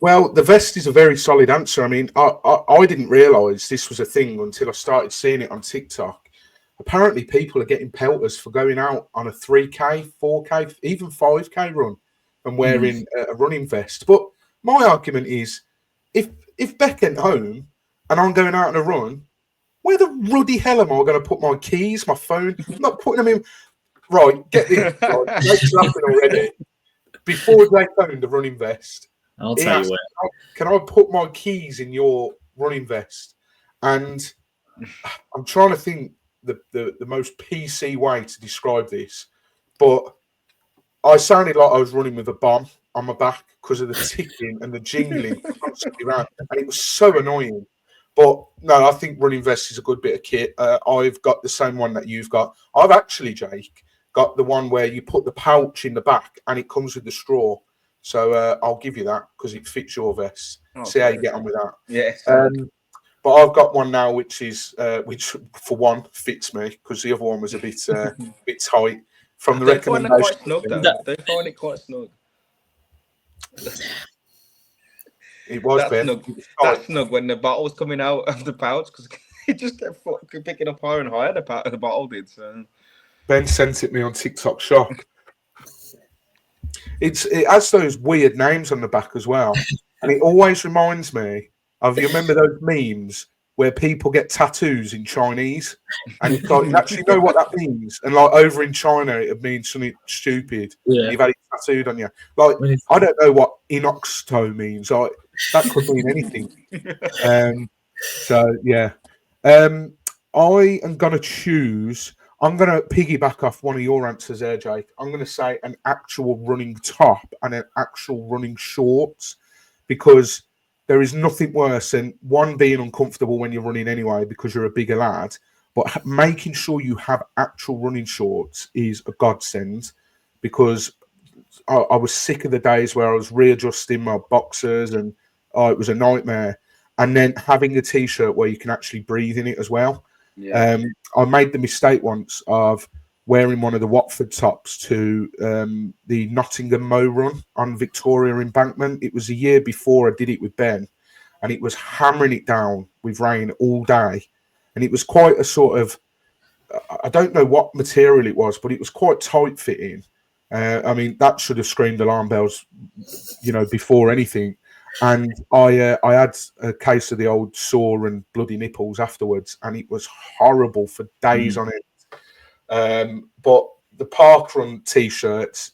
Well, the vest is a very solid answer. I mean, I didn't realise this was a thing until I started seeing it on TikTok. Apparently, people are getting pelters for going out on a 3K, 4K, even 5K run and wearing a running vest. But my argument is, if Beck ain't home and I'm going out on a run, where the ruddy hell am I going to put my keys, my phone? I'm not putting them in. Right, get this. Right, Jake's laughing already. Before they found the running vest, I'll tell you what. Can I put my keys in your running vest? And I'm trying to think the most PC way to describe this, but I sounded like I was running with a bomb on my back because of the ticking and the jingling constantly around, and it was so annoying. But no, I think running vest is a good bit of kit. I've got the same one that you've got. I've actually, Jake, got the one where you put the pouch in the back and it comes with the straw. So I'll give you that because it fits your vest. See how you get on with that. Yeah. But I've got one now which for one fits me because the other one was a bit tight from the recommendation. They find it quite snug. It was snug. That's snug when the bottle was coming out of the pouch because it just kept picking up higher and higher. The bottle did. So Ben sent it me on TikTok Shop. It has those weird names on the back as well, and it always reminds me of, you remember those memes where people get tattoos in Chinese, and it's like, you actually know what that means, and like over in China it means something stupid. Yeah. You've had it tattooed on you. Like, I don't know what inoxto means. Like, that could mean anything. So yeah, I am gonna choose. I'm going to piggyback off one of your answers there, Jake. I'm going to say an actual running top and an actual running shorts, because there is nothing worse than one, being uncomfortable when you're running anyway because you're a bigger lad, but making sure you have actual running shorts is a godsend, because I was sick of the days where I was readjusting my boxers and it was a nightmare. And then having a T-shirt where you can actually breathe in it as well. Yeah. I made the mistake once of wearing one of the Watford tops to the Nottingham Mow Run on Victoria Embankment. It was a year before I did it with Ben, and it was hammering it down with rain all day. And it was quite a sort of, I don't know what material it was, but it was quite tight fitting. I mean, that should have screamed alarm bells, before anything. And I had a case of the old sore and bloody nipples afterwards, and it was horrible for days on end. But the parkrun T-shirts,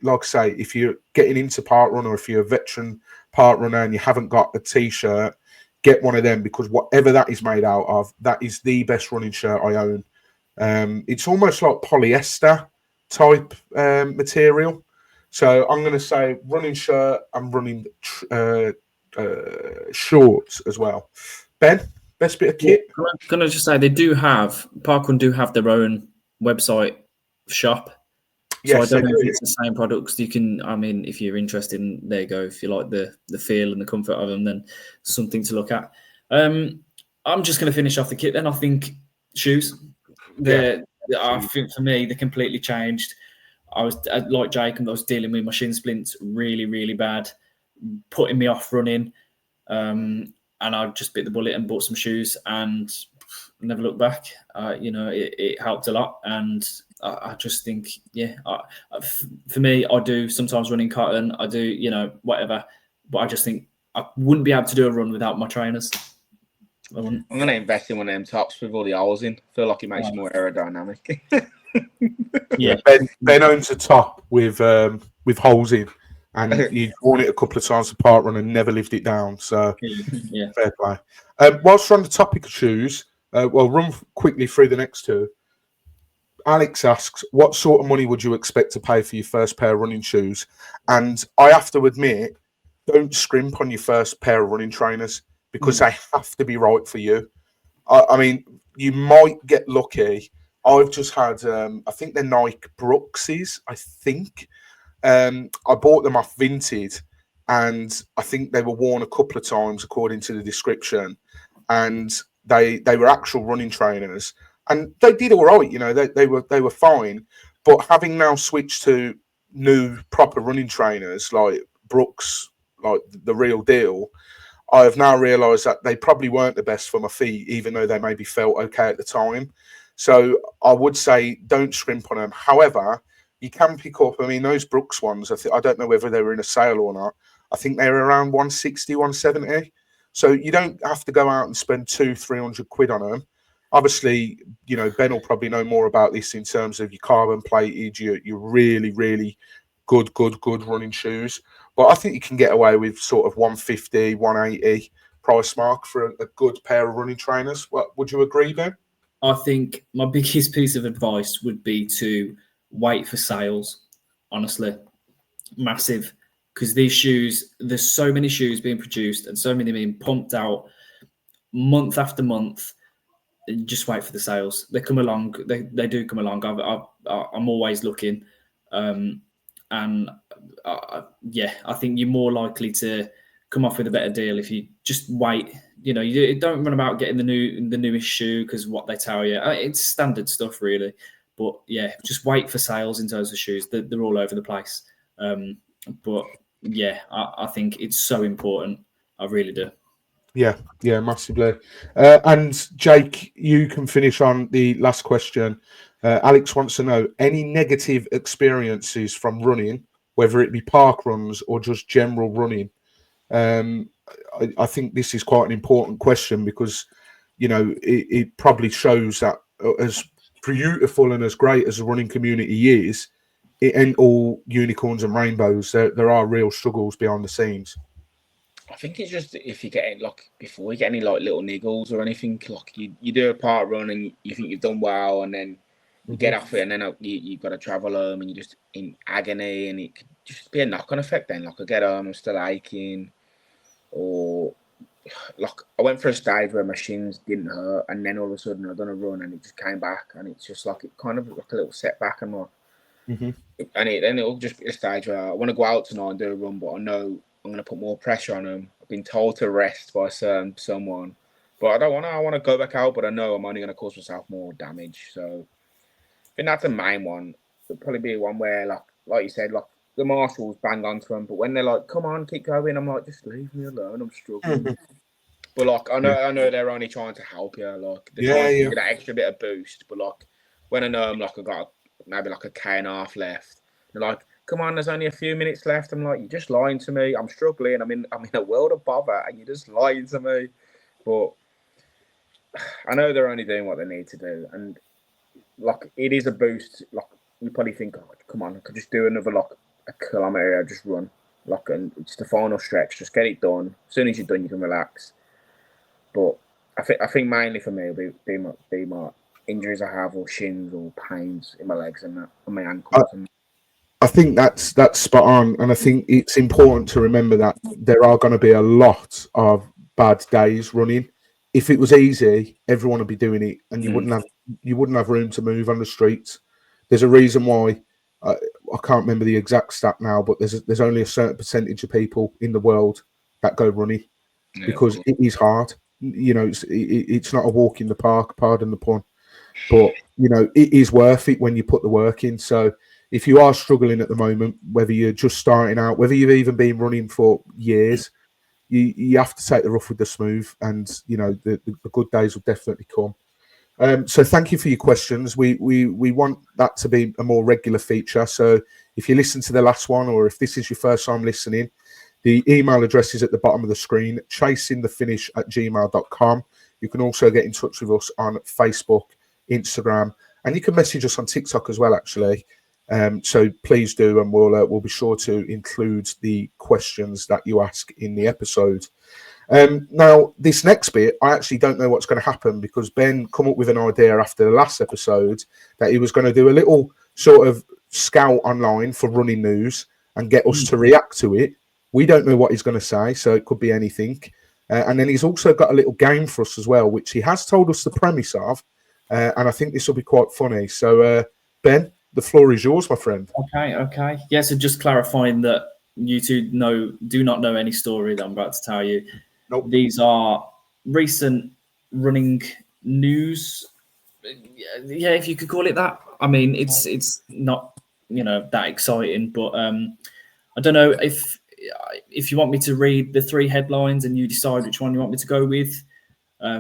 like I say, if you're getting into parkrun, or if you're a veteran parkrunner and you haven't got a T-shirt, get one of them, because whatever that is made out of, that is the best running shirt I own. It's almost like polyester type material. So I'm going to say running shirt and running shorts as well. Ben, best bit of kit? I'm going to just say Parkrun do have their own website shop. So Yes, I don't know if it's the same products. You can, I mean, if you're interested, there you go. If you like the feel and the comfort of them, then something to look at. I'm just going to finish off the kit then. I think shoes. I think for me, they completely changed. I was like Jake, and I was dealing with my shin splints really, really bad, putting me off running. And I just bit the bullet and bought some shoes and never looked back. It helped a lot. And I just think, for me, I do sometimes run in cotton. I do, whatever. But I just think I wouldn't be able to do a run without my trainers. I'm going to invest in one of them tops with all the holes in. I feel like it makes you more aerodynamic. Yeah, Ben owns a top with holes in, and he's worn it a couple of times for parkrun and never lived it down. So fair play. Whilst we're on the topic of shoes, we'll run quickly through the next two. Alex asks, what sort of money would you expect to pay for your first pair of running shoes? And I have to admit, don't scrimp on your first pair of running trainers because they have to be right for you. I mean, you might get lucky. I've just had, I think they're Nike Brookses, I think. I bought them off Vinted, and I think they were worn a couple of times according to the description. And they were actual running trainers, and they did all right. You know, they were fine. But having now switched to new proper running trainers like Brooks, like the real deal, I have now realised that they probably weren't the best for my feet, even though they maybe felt okay at the time. So I would say don't scrimp on them. However, you can pick up, I mean, those Brooks ones, I don't know whether they were in a sale or not. I think they were around 160, 170. So you don't have to go out and spend 200-300 quid on them. Obviously, you know, Ben will probably know more about this in terms of your carbon plated, your really, really good running shoes. But I think you can get away with sort of 150, 180 price mark for a good pair of running trainers. What, would you agree, Ben? I think my biggest piece of advice would be to wait for sales. Honestly, massive, because these shoes, there's so many shoes being produced and so many being pumped out month after month. Just wait for the sales. They come along. They do come along. I'm always looking, yeah, I think you're more likely to come off with a better deal if you just wait. You know, you don't run about getting the newest shoe because what they tell you. It's standard stuff, really. But yeah, just wait for sales in terms of shoes. They're all over the place. But yeah, I think it's so important. I really do. Yeah, massively. And Jake, you can finish on the last question. Alex wants to know any negative experiences from running, whether it be park runs or just general running. I think this is quite an important question because, you know, it probably shows that as beautiful and as great as the running community is, it ain't all unicorns and rainbows. There are real struggles behind the scenes. I think it's just if you get it, like before you get any like little niggles or anything, like you do a part run and you think you've done well, and then you get off it, and then you've got to travel home and you're just in agony, and it could just be a knock-on effect. Then, like I get home, I'm still aching, or like I went for a stage where my shins didn't hurt, and then all of a sudden I've done a run and it just came back, and it's just like it kind of like a little setback, and then it'll just be a stage where I want to go out tonight and do a run, but I know I'm going to put more pressure on them. I've been told to rest by someone, but I don't want to. I want to go back out, but I know I'm only going to cause myself more damage. So I think that's the main one. It'll probably be one where, like you said, like the marshals bang onto them, but when they're like, "Come on, keep going," I'm like, "Just leave me alone. I'm struggling." But like, I know they're only trying to help you. Like they're trying to give you that extra bit of boost. But like, when I know I'm like, I got maybe like a K and a half left, they're like, "Come on, there's only a few minutes left." I'm like, "You're just lying to me. I'm struggling. I'm in a world of bother, and you're just lying to me." But I know they're only doing what they need to do, and like it is a boost. Like you probably think, "Oh, come on, I could just do another like a kilometre, just run, like, and it's the final stretch. Just get it done. As soon as you're done, you can relax." But I think mainly for me it'll be my injuries I have, or shins, or pains in my legs and my ankles. I think that's spot on, and I think it's important to remember that there are going to be a lot of bad days running. If it was easy, everyone would be doing it, and you wouldn't have room to move on the streets. There's a reason why I can't remember the exact stat now, but there's only a certain percentage of people in the world that go running because it is hard. You know, it's not a walk in the park, pardon the pun, but you know it is worth it when you put the work in. So if you are struggling at the moment, whether you're just starting out, whether you've even been running for years, you have to take the rough with the smooth, and you know the good days will definitely come. So thank you for your questions. We want that to be a more regular feature. So if you listen to the last one, or if this is your first time listening, the email address is at the bottom of the screen, chasingthefinish@gmail.com. You can also get in touch with us on Facebook, Instagram, and you can message us on TikTok as well, actually. So please do, and we'll be sure to include the questions that you ask in the episode. Now, this next bit, I actually don't know what's going to happen because Ben come up with an idea after the last episode that he was going to do a little sort of scout online for running news and get us to react to it. We don't know what he's going to say, so it could be anything. And then he's also got a little game for us as well, which he has told us the premise of. And I think this will be quite funny. So, Ben, the floor is yours, my friend. Okay. Yeah, so just clarifying that you two do not know any story that I'm about to tell you. Nope. These are recent running news. Yeah, if you could call it that. I mean, it's not that exciting, but I don't know if you want me to read the 3 headlines and you decide which one you want me to go with. I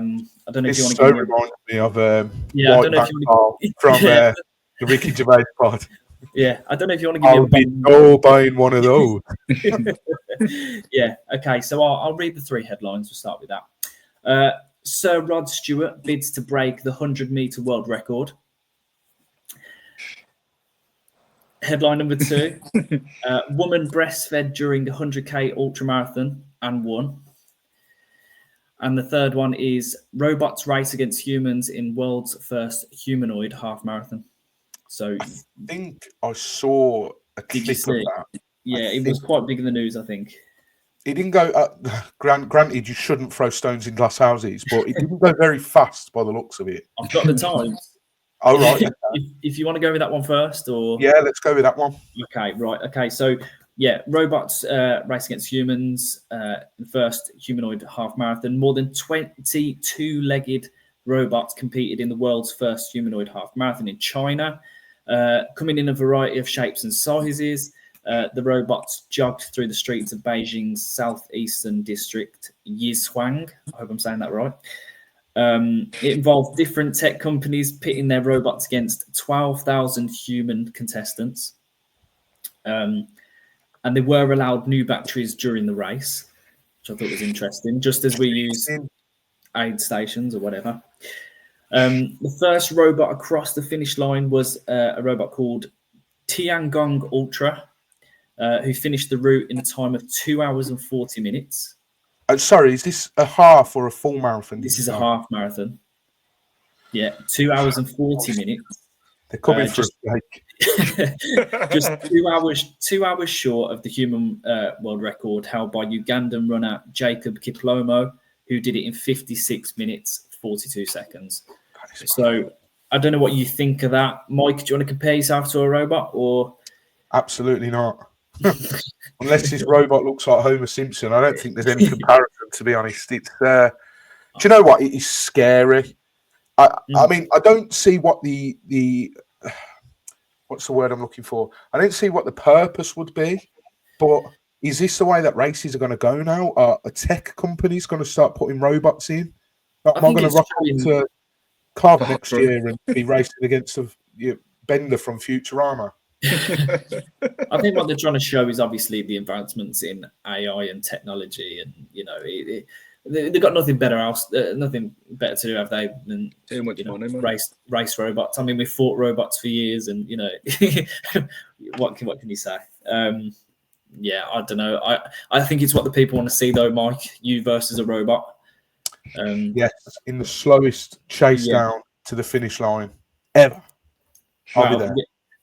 don't know if you want to. So reminds me of White Bank from the Ricky Gervais pod. Yeah, I don't know if you want to give I'll be buying one of those. Yeah, okay. So I'll read the 3 headlines. We'll start with that. Sir Rod Stewart bids to break the 100-meter world record. Headline number 2. Woman breastfed during the 100K ultramarathon and won. And the third one is robots race against humans in world's first humanoid half marathon. So I think I saw a clip of that. Yeah, it was quite big in the news, I think. It didn't go. Granted, you shouldn't throw stones in glass houses, but it didn't go very fast by the looks of it. I've got the times. Oh, right. If you want to go with that one first, or yeah, let's go with that one. Okay, right. Okay, so yeah, robots race against humans. The first humanoid half marathon. More than 20 two-legged robots competed in the world's first humanoid half marathon in China, coming in a variety of shapes and sizes. The robots jogged through the streets of Beijing's southeastern district, Yizhuang. I hope I'm saying that right. It involved different tech companies pitting their robots against 12,000 human contestants. And they were allowed new batteries during the race, which I thought was interesting, just as we use aid stations or whatever. The first robot across the finish line was a robot called Tiangong Ultra, who finished the route in a time of 2 hours and 40 minutes. Sorry, is this a half or a full marathon? This is a half marathon. Yeah, 2 hours and 40 minutes. They're coming for just 2 hours short of the human world record held by Ugandan runner Jacob Kiplomo, who did it in 56 minutes, 42 seconds. So I don't know what you think of that. Mike, do you want to compare yourself to a robot or? Absolutely not. Unless this robot looks like Homer Simpson, I don't think there's any comparison, to be honest. It's do you know what? It is scary. I mean, I don't see what the what's the word I'm looking for? I don't see what the purpose would be. But is this the way that races are going to go now? Are tech companies going to start putting robots in? Am I going to rock up to Club next year and be racing against a Bender from Futurama? I think what they're trying to show is obviously the advancements in AI and technology, and they've got nothing better to do, have they, than too much money, race robots. I mean, we've fought robots for years, and what can you say? Yeah, I don't know. I think it's what the people want to see, though, Mike. You versus a robot. Yes, in the slowest chase down to the finish line ever. I'll be there.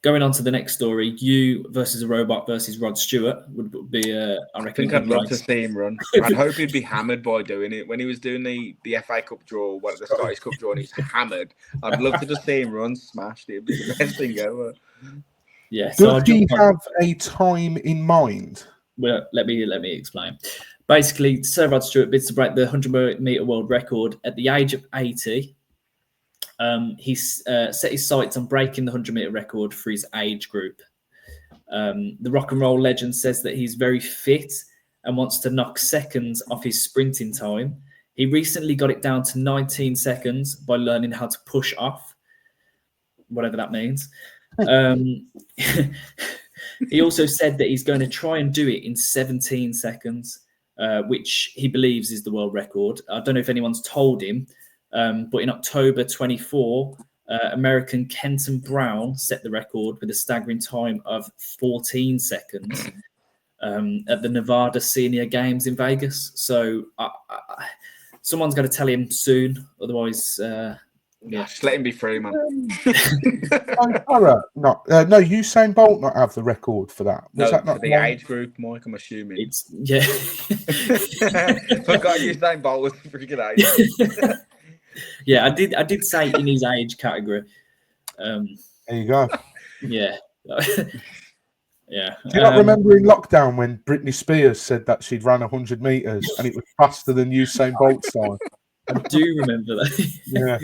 Going on to the next story, you versus a robot versus Rod Stewart would be I reckon. I'd love to see him run. I'd hope he'd be hammered by doing it. When he was doing the FA Cup draw, the Scottish Cup draw, and he's hammered. I'd love to just see him run smashed. It'd be the best thing ever. Yeah. So does he have a time in mind? Well, let me explain. Basically, Sir Rod Stewart bids to break the 100-meter world record at the age of 80. He's set his sights on breaking the 100-meter record for his age group. The rock and roll legend says that he's very fit and wants to knock seconds off his sprinting time. He recently got it down to 19 seconds by learning how to push off, whatever that means. He also said that he's going to try and do it in 17 seconds, which he believes is the world record. I don't know if anyone's told him, but in October 24, American Kenton Brown set the record with a staggering time of 14 seconds at the Nevada Senior Games in Vegas. So someone's going to tell him soon, otherwise Yeah. Just let him be free, man. No, Usain Bolt not have the record for that. Was No, that not for the one? age group, Mike, I'm assuming. It's Forgot Usain Bolt was freaking age. Yeah, I did say in his age category. There you go. Yeah. Yeah. Do you not remember in lockdown when Britney Spears said that she'd run 100 meters and it was faster than Usain Bolt's time? I do remember that. Yeah.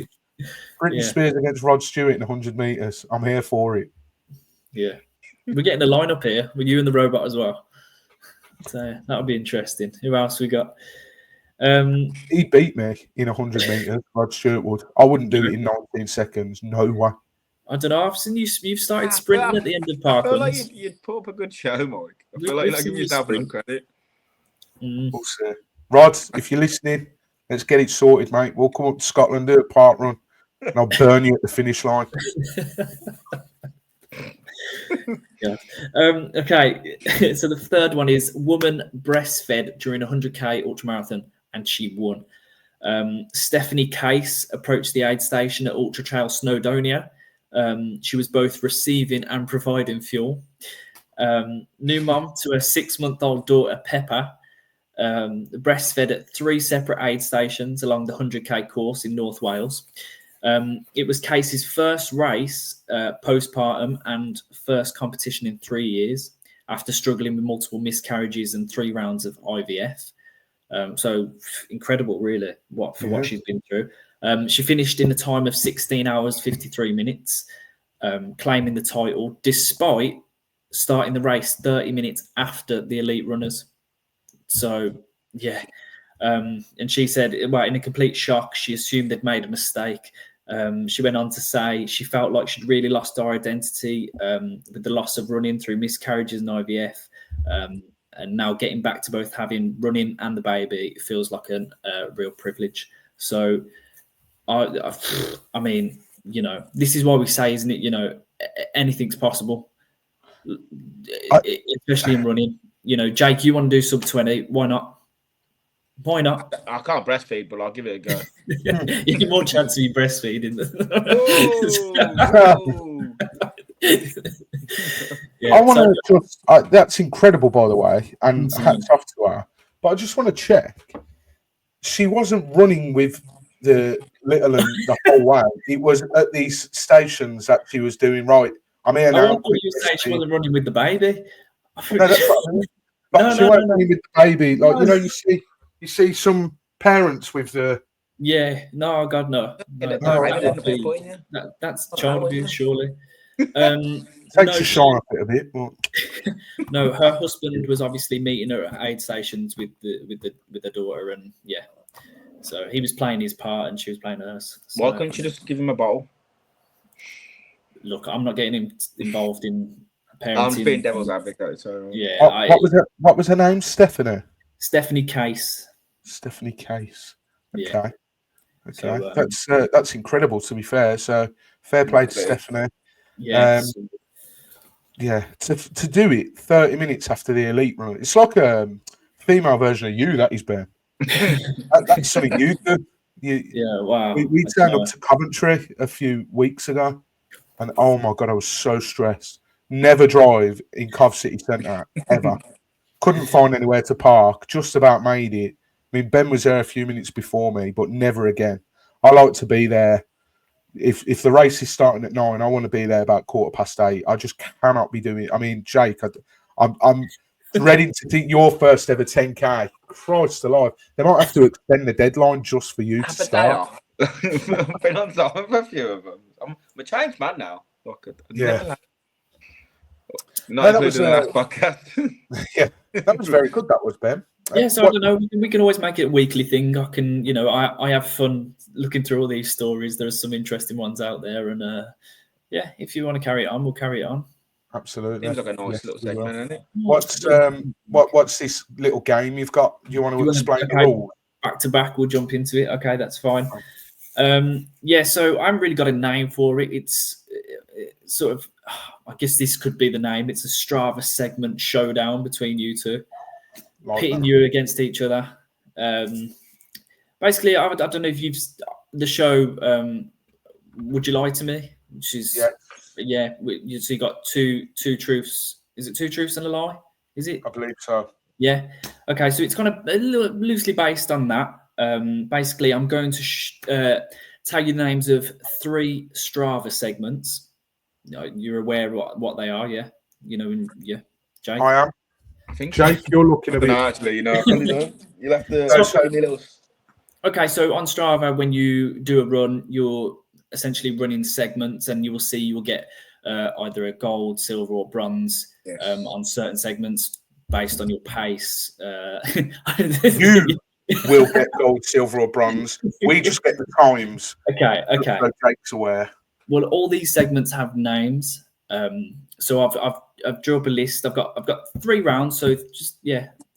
Britney Spears against Rod Stewart in 100 meters. I'm here for it. Yeah. We're getting a lineup here with you and the robot as well. So that'll be interesting. Who else we got? He beat me in 100 meters. Rod Stewart would. I wouldn't do it in 19 seconds. No way. I don't know. I've seen you've started sprinting at the end of I feel Parklands. like you'd put up a good show, Mike. I feel like you're not giving yourself enough credit. We'll see. Rod, if you're listening, let's get it sorted, mate. We'll come up to Scotland, do a park run, and I'll burn you at the finish line. Yeah. Okay. So the third one is woman breastfed during a 100k ultramarathon, and she won. Stephanie Case approached the aid station at Ultra Trail Snowdonia. She was both receiving and providing fuel. New mum to a 6-month-old daughter, Pepper, breastfed at 3 separate aid stations along the 100k course in North Wales. It was Case's first race postpartum and first competition in 3 years after struggling with multiple miscarriages and 3 rounds of IVF. So incredible, really, what she's been through. She finished in a time of 16 hours, 53 minutes, claiming the title, despite starting the race 30 minutes after the elite runners. So, yeah. And she said, well, in a complete shock, she assumed they'd made a mistake. She went on to say she felt like she'd really lost her identity with the loss of running through miscarriages and IVF. And now getting back to both having running and the baby feels like a real privilege. So, I mean, you know, this is why we say, isn't it? You know, anything's possible, especially in running. You know, Jake, you want to do sub 20? Why not? Why not? I can't breastfeed, but I'll give it a go. You get more chance of you breastfeeding. I want to just, that's incredible, by the way, and hats off to her. But I just want to check. She wasn't running with the little and the whole way. It was at these stations that she was doing right. I'm here now. I thought you were saying she wasn't running with the baby. No, that's what I mean. But she wasn't running with the baby. Like, you know, you see some parents with the... Yeah, no, God, no. That's child abuse, surely. Takes a shine off it a bit. But... No, her husband was obviously meeting her at aid stations with the daughter, and so he was playing his part and she was playing hers. So, why couldn't you just give him a bottle? Look, I'm not getting him involved in parenting. I'm being devil's advocate. So yeah, what was her name? Stephanie Case. Stephanie Case. Okay. Yeah. Okay, so, that's incredible. To be fair, so fair play to Stephanie. Yeah. Yeah, to do it 30 minutes after the elite run, it's like a female version of you. That is, Ben. That's something you do. Wow. We turned up to Coventry a few weeks ago, and oh my God, I was so stressed. Never drive in Cov City Centre ever. Couldn't find anywhere to park. Just about made it. I mean, Ben was there a few minutes before me, but never again. I like to be there. If the race is starting at 9, I want to be there about 8:15. I just cannot be doing it. I mean, Jake, I'm dreading to think your first ever 10K. Christ alive. They might have to extend the deadline just for you to start. I've been on time for a few of them. I'm a changed man now. Not including the last podcast. Yeah, that was very good. That was, Ben. Yeah, so I don't know. We can always make it a weekly thing. I can, I have fun looking through all these stories. There are some interesting ones out there, and if you want to carry it on, we'll carry it on. Absolutely. Seems like a nice little segment, isn't it? What's this little game you've got? Do you want to explain the rules? Back to back, we'll jump into it. Okay, that's fine. So I haven't really got a name for it. It's sort of, I guess this could be the name. It's a Strava Segment Showdown between you two. Pitting you against each other. Basically, I don't know if the show Would You Lie to Me? Which is so you got two truths. Is it two truths and a lie? Is it? I believe so. Yeah. Okay. So it's kind of a little loosely based on that. Basically, I'm going to tell you the names of 3 Strava segments. You're aware what they are, yeah? Yeah. Jake? I am. I think Jake, you're looking a bit. No, actually, I probably don't. You'll have to give me a little. Okay, so on Strava, when you do a run, you're essentially running segments, and you will get either a gold, silver, or bronze on certain segments based on your pace. You will get gold, silver, or bronze. We just get the times. Okay. So Jake's aware. Well, all these segments have names. So I've drew up a list. I've got 3 rounds. So just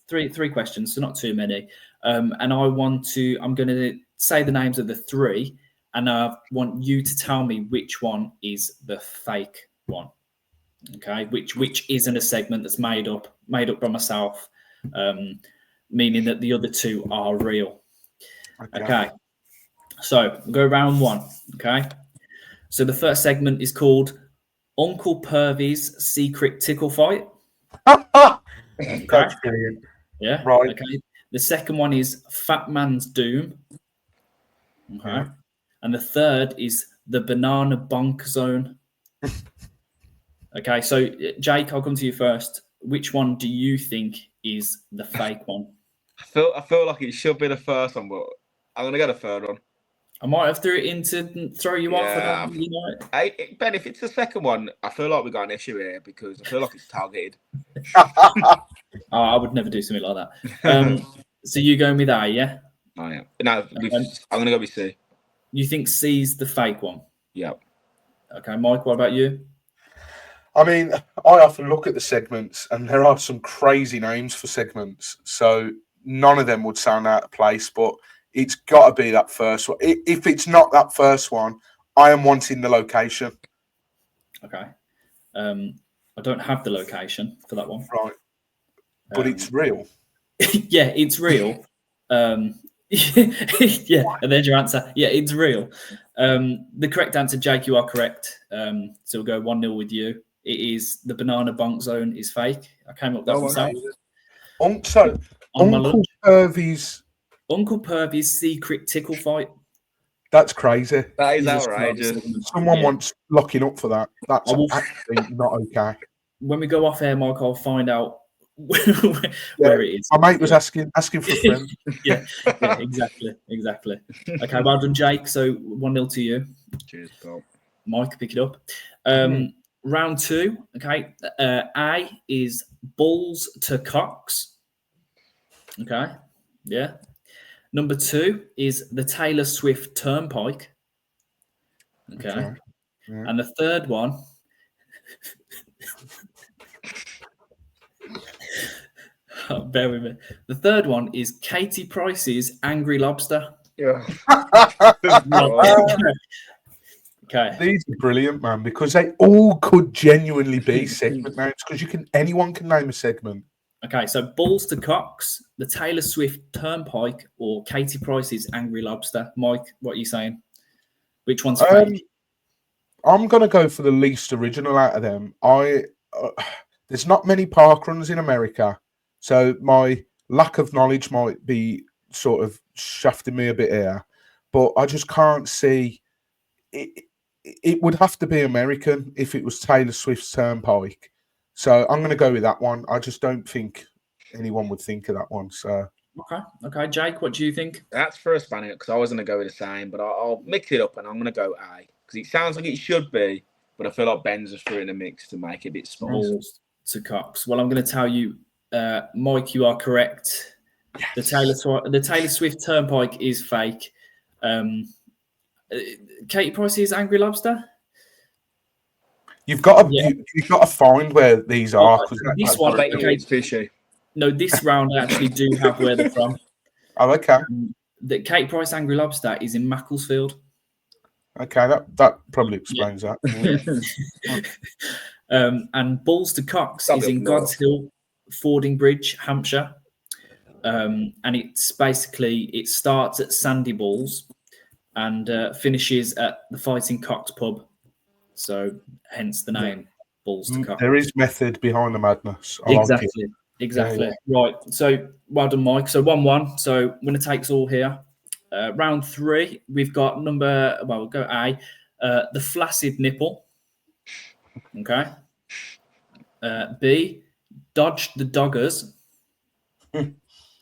three questions. So not too many. And I'm going to say the names of the 3, and I want you to tell me which one is the fake one. Okay, which isn't a segment that's made up by myself, meaning that the other 2 are real. Okay. So we'll go round 1. Okay. So the first segment is called Uncle Pervy's Secret Tickle Fight. That's brilliant. Yeah. Right. Okay. The second one is Fat Man's Doom. Okay. Yeah. And the third is the Banana Bonk Zone. Okay. So Jake, I'll come to you first. Which one do you think is the fake one? I feel like it should be the first one, but I'm gonna go the third one. I might have threw it in to throw you off. Ben, if it's the second one, I feel like we got an issue here because I feel like it's targeted. I would never do something like that. So you going with A, yeah? I am. No, I'm gonna go with C. You think C's the fake one? Yeah. Okay, Mike, what about you? I mean, I often look at the segments, and there are some crazy names for segments. So none of them would sound out of place, but it's got to be that first one. If it's not that first one, I am wanting the location. Okay. I don't have the location for that one. Right. But it's real. Yeah, it's real. Yeah, and there's your answer. Yeah, it's real. The correct answer, Jake, you are correct. So we'll go 1-0 with you. It is the Banana Bonk Zone is fake. I came up with that myself. Uncle Pervy's Secret Tickle Fight. That's crazy. That is outrageous. Someone wants locking up for that. That's actually not okay. When we go off air, Mike, I'll find out where it is. My mate was asking for a friend. yeah, exactly. Okay, well done, Jake. So 1-0 to you. Cheers, Bob. Mike, pick it up. Round 2. Okay, A is Bulls to Cocks. Okay, yeah. Number 2 is the Taylor Swift Turnpike. Okay. Yeah. And the third one. Bear with me. The third one is Katie Price's Angry Lobster. Yeah. Okay. These are brilliant, man, because they all could genuinely be segment names because anyone can name a segment. Okay, so Balls to Cocks, the Taylor Swift Turnpike, or Katie Price's Angry Lobster. Mike, what are you saying? Which one's fake? I'm going to go for the least original out of them. There's not many park runs in America, so my lack of knowledge might be sort of shafting me a bit here, but I just can't see it. It would have to be American if it was Taylor Swift's Turnpike. So I'm going to go with that one. I just don't think anyone would think of that one. So okay, Jake, what do you think? That's for a Spaniard because I was going to go with the same, but I'll mix it up and I'm going to go A because it sounds like it should be, but I feel like Ben's just threw in a mix to make it a bit spicy. Balls to Cocks. Well, I'm going to tell you, Mike, you are correct. Yes. The Taylor Swift Turnpike is fake. Katie Price's Angry Lobster. You've got to find where these are. This one, it's fishy. No, this round I actually do have where they're from. Oh, okay. The Katie Price Angry Lobster is in Macclesfield. Okay, that probably explains that. And Balls to Cocks is in God's Hill, Fordingbridge, Hampshire. And it's basically, it starts at Sandy Balls and finishes at the Fighting Cocks pub. So hence the name, Balls to Cock. There is method behind the madness. I like it. Exactly. Yeah. Right. So well done, Mike. So 1-1. So winner takes all here. Round 3, we've got we'll go A, the flaccid nipple. Okay. B, dodge the doggers.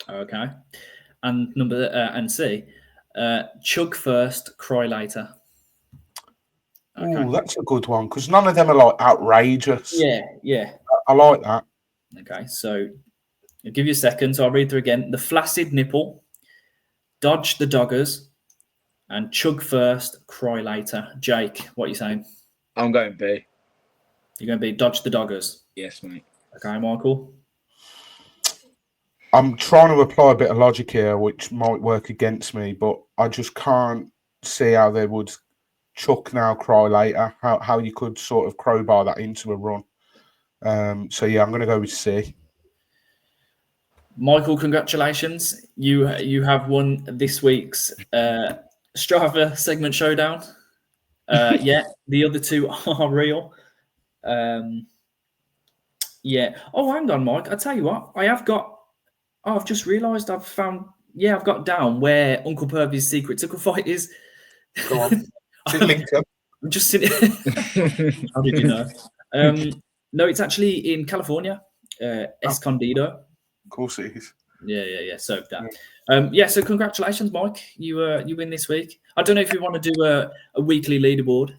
Okay. And C, chug first, cry later. Okay. Ooh, that's a good one because none of them are like outrageous. Yeah. I like that. Okay, so I'll give you a second. So I'll read through again. The flaccid nipple, dodge the doggers, and chug first, cry later. Jake, what are you saying? I'm going B. You're going to be dodge the doggers? Yes, mate. Okay, Michael? I'm trying to apply a bit of logic here, which might work against me, but I just can't see how they would chuck now, cry later, how you could sort of crowbar that into a run. So, yeah, I'm going to go with C. Michael, congratulations. You have won this week's Strava Segment Showdown. Yeah, the other two are real. Yeah. Oh, hang on, Mike. I tell you what, I've just realised I've got down where Uncle Pervy's secret tickle fight is. Go on. I'm just sitting. How did you know? No, it's actually in California, Escondido. Of course it is. Yeah. So so congratulations, Mike. You win this week. I don't know if you want to do a weekly leaderboard.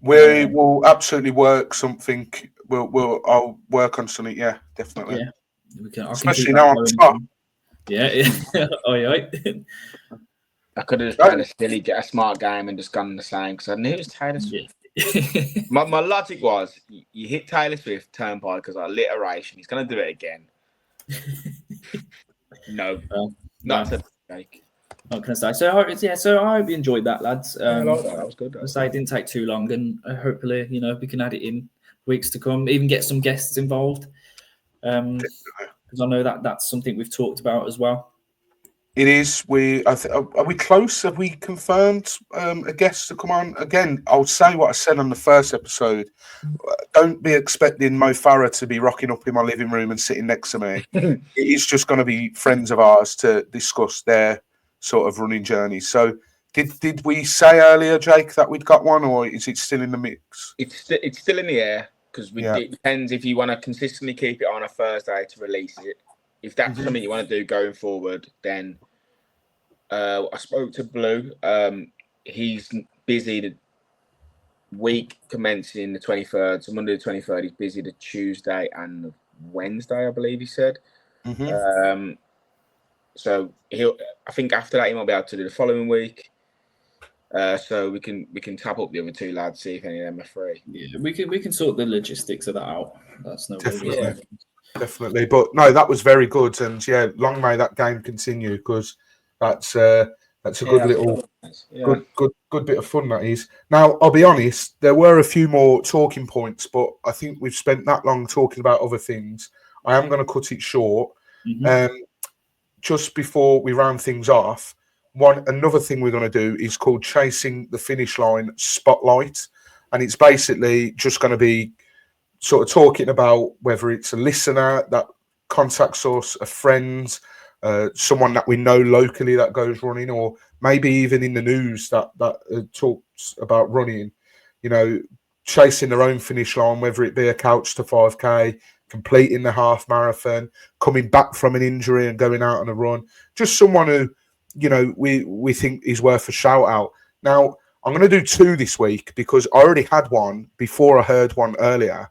We will absolutely work something. I'll work on something. Yeah, definitely. Yeah, we can. Especially now I'm top. Yeah. Oh yeah. I could have just played a silly, get a smart game and just gone the same because I knew it was Taylor Swift. my logic was you hit Taylor Swift turnpike because alliteration. He's going to do it again. No, that's a mistake. What can I say? So I hope you enjoyed that, lads. I like that. That was good. It didn't take too long, and hopefully, we can add it in weeks to come. Even get some guests involved, because I know that's something we've talked about as well. It is. Are we close? Have we confirmed a guest to come on? Again, I'll say what I said on the first episode. Don't be expecting Mo Farah to be rocking up in my living room and sitting next to me. It is just going to be friends of ours to discuss their sort of running journey. So, did we say earlier, Jake, that we'd got one, or is it still in the mix? It's still in the air because it depends if you want to consistently keep it on a Thursday to release it. If that's something you want to do going forward, then I spoke to Blue. He's busy the week commencing the 23rd. So Monday the 23rd, he's busy the Tuesday and the Wednesday, I believe he said. So I think after that he might be able to do the following week. So we can tap up the other two lads, see if any of them are free. Yeah, we can sort the logistics of that out. That's no definitely. Definitely, but no, that was very good, and long may that game continue because that's a good little, good bit of fun that is. Now, I'll be honest, there were a few more talking points, but I think we've spent that long talking about other things. I am going to cut it short. Just before we round things off, another thing we're going to do is called Chasing the Finish Line Spotlight, and it's basically just going to be sort of talking about whether it's a listener that contacts us, a friend, someone that we know locally that goes running, or maybe even in the news that talks about running, chasing their own finish line, whether it be a couch to 5K, completing the half marathon, coming back from an injury and going out on a run. Just someone who, we think is worth a shout out. Now, I'm going to do 2 this week because I already had one before I heard one earlier.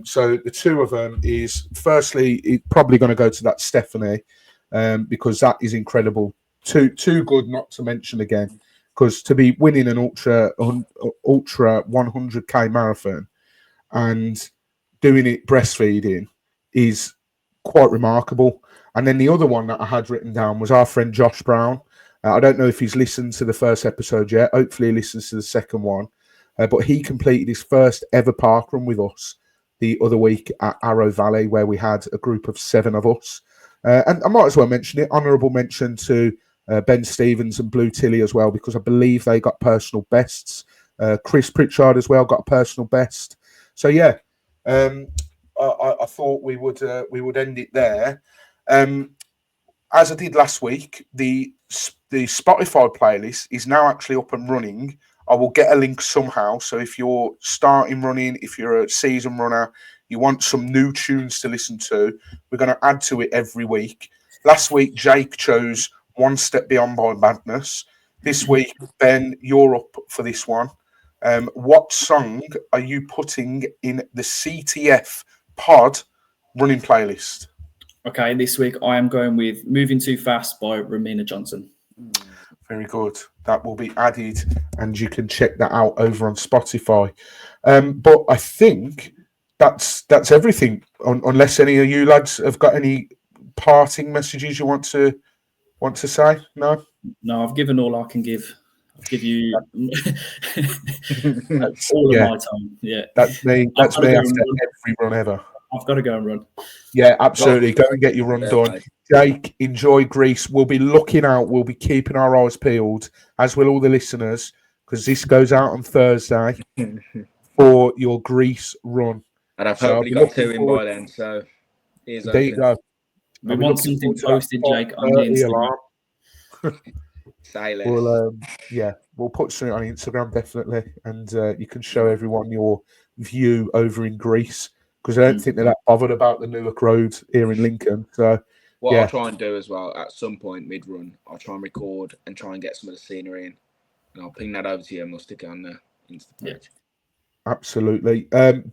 So the 2 of them is, firstly, it's probably going to go to that Stephanie because that is incredible. Too good not to mention again, because to be winning an ultra 100k marathon and doing it breastfeeding is quite remarkable. And then the other one that I had written down was our friend Josh Brown. I don't know if he's listened to the first episode yet. Hopefully he listens to the second one. But he completed his first ever parkrun with us the other week at Arrow Valley, where we had a group of 7 of us. And I might as well mention it. Honourable mention to Ben Stevens and Blue Tilly as well, because I believe they got personal bests. Chris Pritchard as well got a personal best. So yeah, I thought we would end it there. As I did last week, the Spotify playlist is now actually up and running. I will get a link somehow. So if you're starting running, if you're a season runner, you want some new tunes to listen to, we're going to add to it every week. Last week, Jake chose One Step Beyond by Madness. This week, Ben, you're up for this one. What song are you putting in the CTF pod running playlist? Okay, this week I am going with Moving Too Fast by Ramina Johnson. Very good. That will be added, and you can check that out over on Spotify. But I think that's everything. Unless any of you lads have got any parting messages you want to say? No, I've given all I can give. I'll give you all of my time. Yeah, that's me. That's me after every run ever. I've got to go and run. Yeah, absolutely. Go and get your run done. Jake, enjoy Greece. We'll be looking out. We'll be keeping our eyes peeled, as will all the listeners, because this goes out on Thursday for your Greece run. And I've hopefully got 2 in by then. So there you go. We want something posted, Jake, on the Instagram. Say less. We'll put something on Instagram definitely, and you can show everyone your view over in Greece, because I don't think they're that bothered about the Newark Road here in Lincoln. So what I'll try and do as well, at some point mid-run, I'll try and record and try and get some of the scenery in, and I'll ping that over to you and we'll stick it on the Insta page. Absolutely.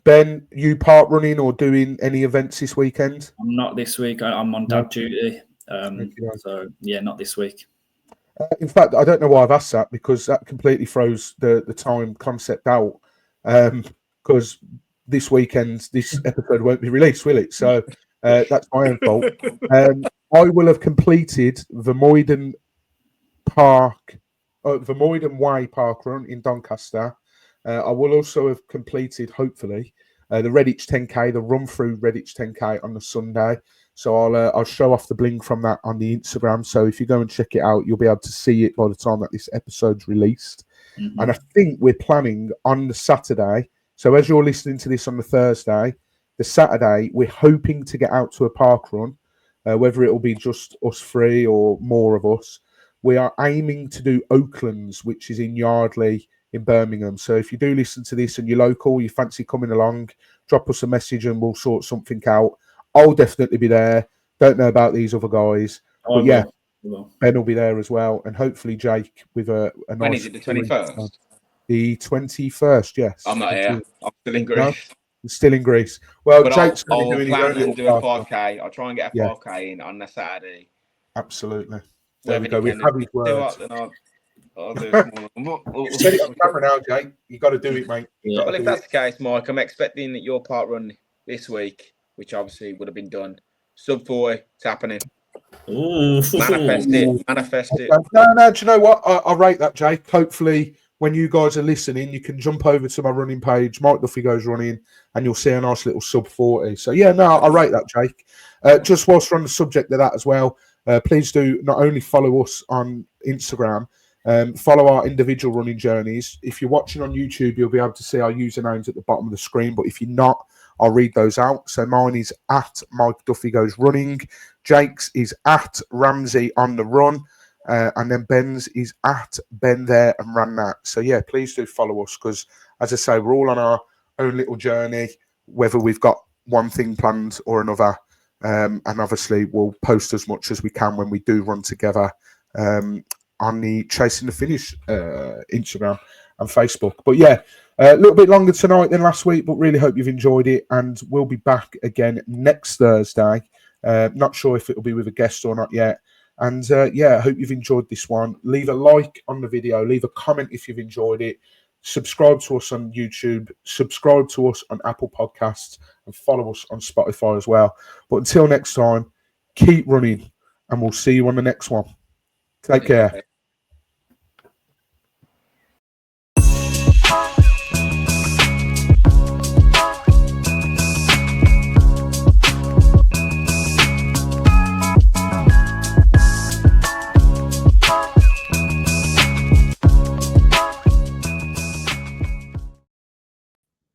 Ben, you part running or doing any events this weekend? I'm not this week. I'm on dad duty. So yeah, not this week. In fact, I don't know why I've asked that, because that completely throws the time concept out. Because this weekend, this episode won't be released, will it? So that's my own fault. I will have completed the Moyden Way Park run in Doncaster. I will also have completed, hopefully, the Redditch 10K, the run through Redditch 10K on the Sunday. So I'll show off the bling from that on the Instagram. So if you go and check it out, you'll be able to see it by the time that this episode's released. Mm-hmm. And I think we're planning on the Saturday. So as you're listening to this on the Thursday, the Saturday, we're hoping to get out to a park run, whether it will be just us three or more of us. We are aiming to do Oaklands, which is in Yardley in Birmingham. So if you do listen to this and you're local, you fancy coming along, drop us a message and we'll sort something out. I'll definitely be there. Don't know about these other guys. But yeah, Ben will be there as well. And hopefully Jake with a nice... When is it, the 21st? The 21st, yes. I'm not here. I'm still in Greece. No, still in Greece. Well, but Jake's I'll going to plan and do a 5K. I'll try and get a 5K in on the Saturday. Absolutely. There we go. We have his words. I'll do it. You said it on camera now, Jake. You got to do it, mate. Yeah. Well, if that's the case, Mike, I'm expecting that your part run this week, which obviously would have been done. Sub 40, it's happening. Ooh. Manifest it. No, do you know what? I rate that, Jake. Hopefully, when you guys are listening, you can jump over to my running page, Mike Duffy Goes Running, and you'll see a nice little sub 40. So, yeah, no, I rate that, Jake. Just whilst we're on the subject of that as well, please do not only follow us on Instagram, follow our individual running journeys. If you're watching on YouTube, you'll be able to see our usernames at the bottom of the screen. But if you're not, I'll read those out. So mine is at Mike Duffy Goes Running. Jake's is at Ramsey on the Run. And then Ben's is at Ben There and Ran That. So yeah, please do follow us, because as I say, we're all on our own little journey, whether we've got one thing planned or another. And obviously we'll post as much as we can when we do run together on the Chasing the Finish Instagram and Facebook. But yeah, a little bit longer tonight than last week, but really hope you've enjoyed it. And we'll be back again next Thursday. Not sure if it'll be with a guest or not yet. And yeah, I hope you've enjoyed this one. Leave a like on the video. Leave a comment if you've enjoyed it. Subscribe to us on YouTube. Subscribe to us on Apple Podcasts. And follow us on Spotify as well. But until next time, keep running. And we'll see you on the next one. Take care.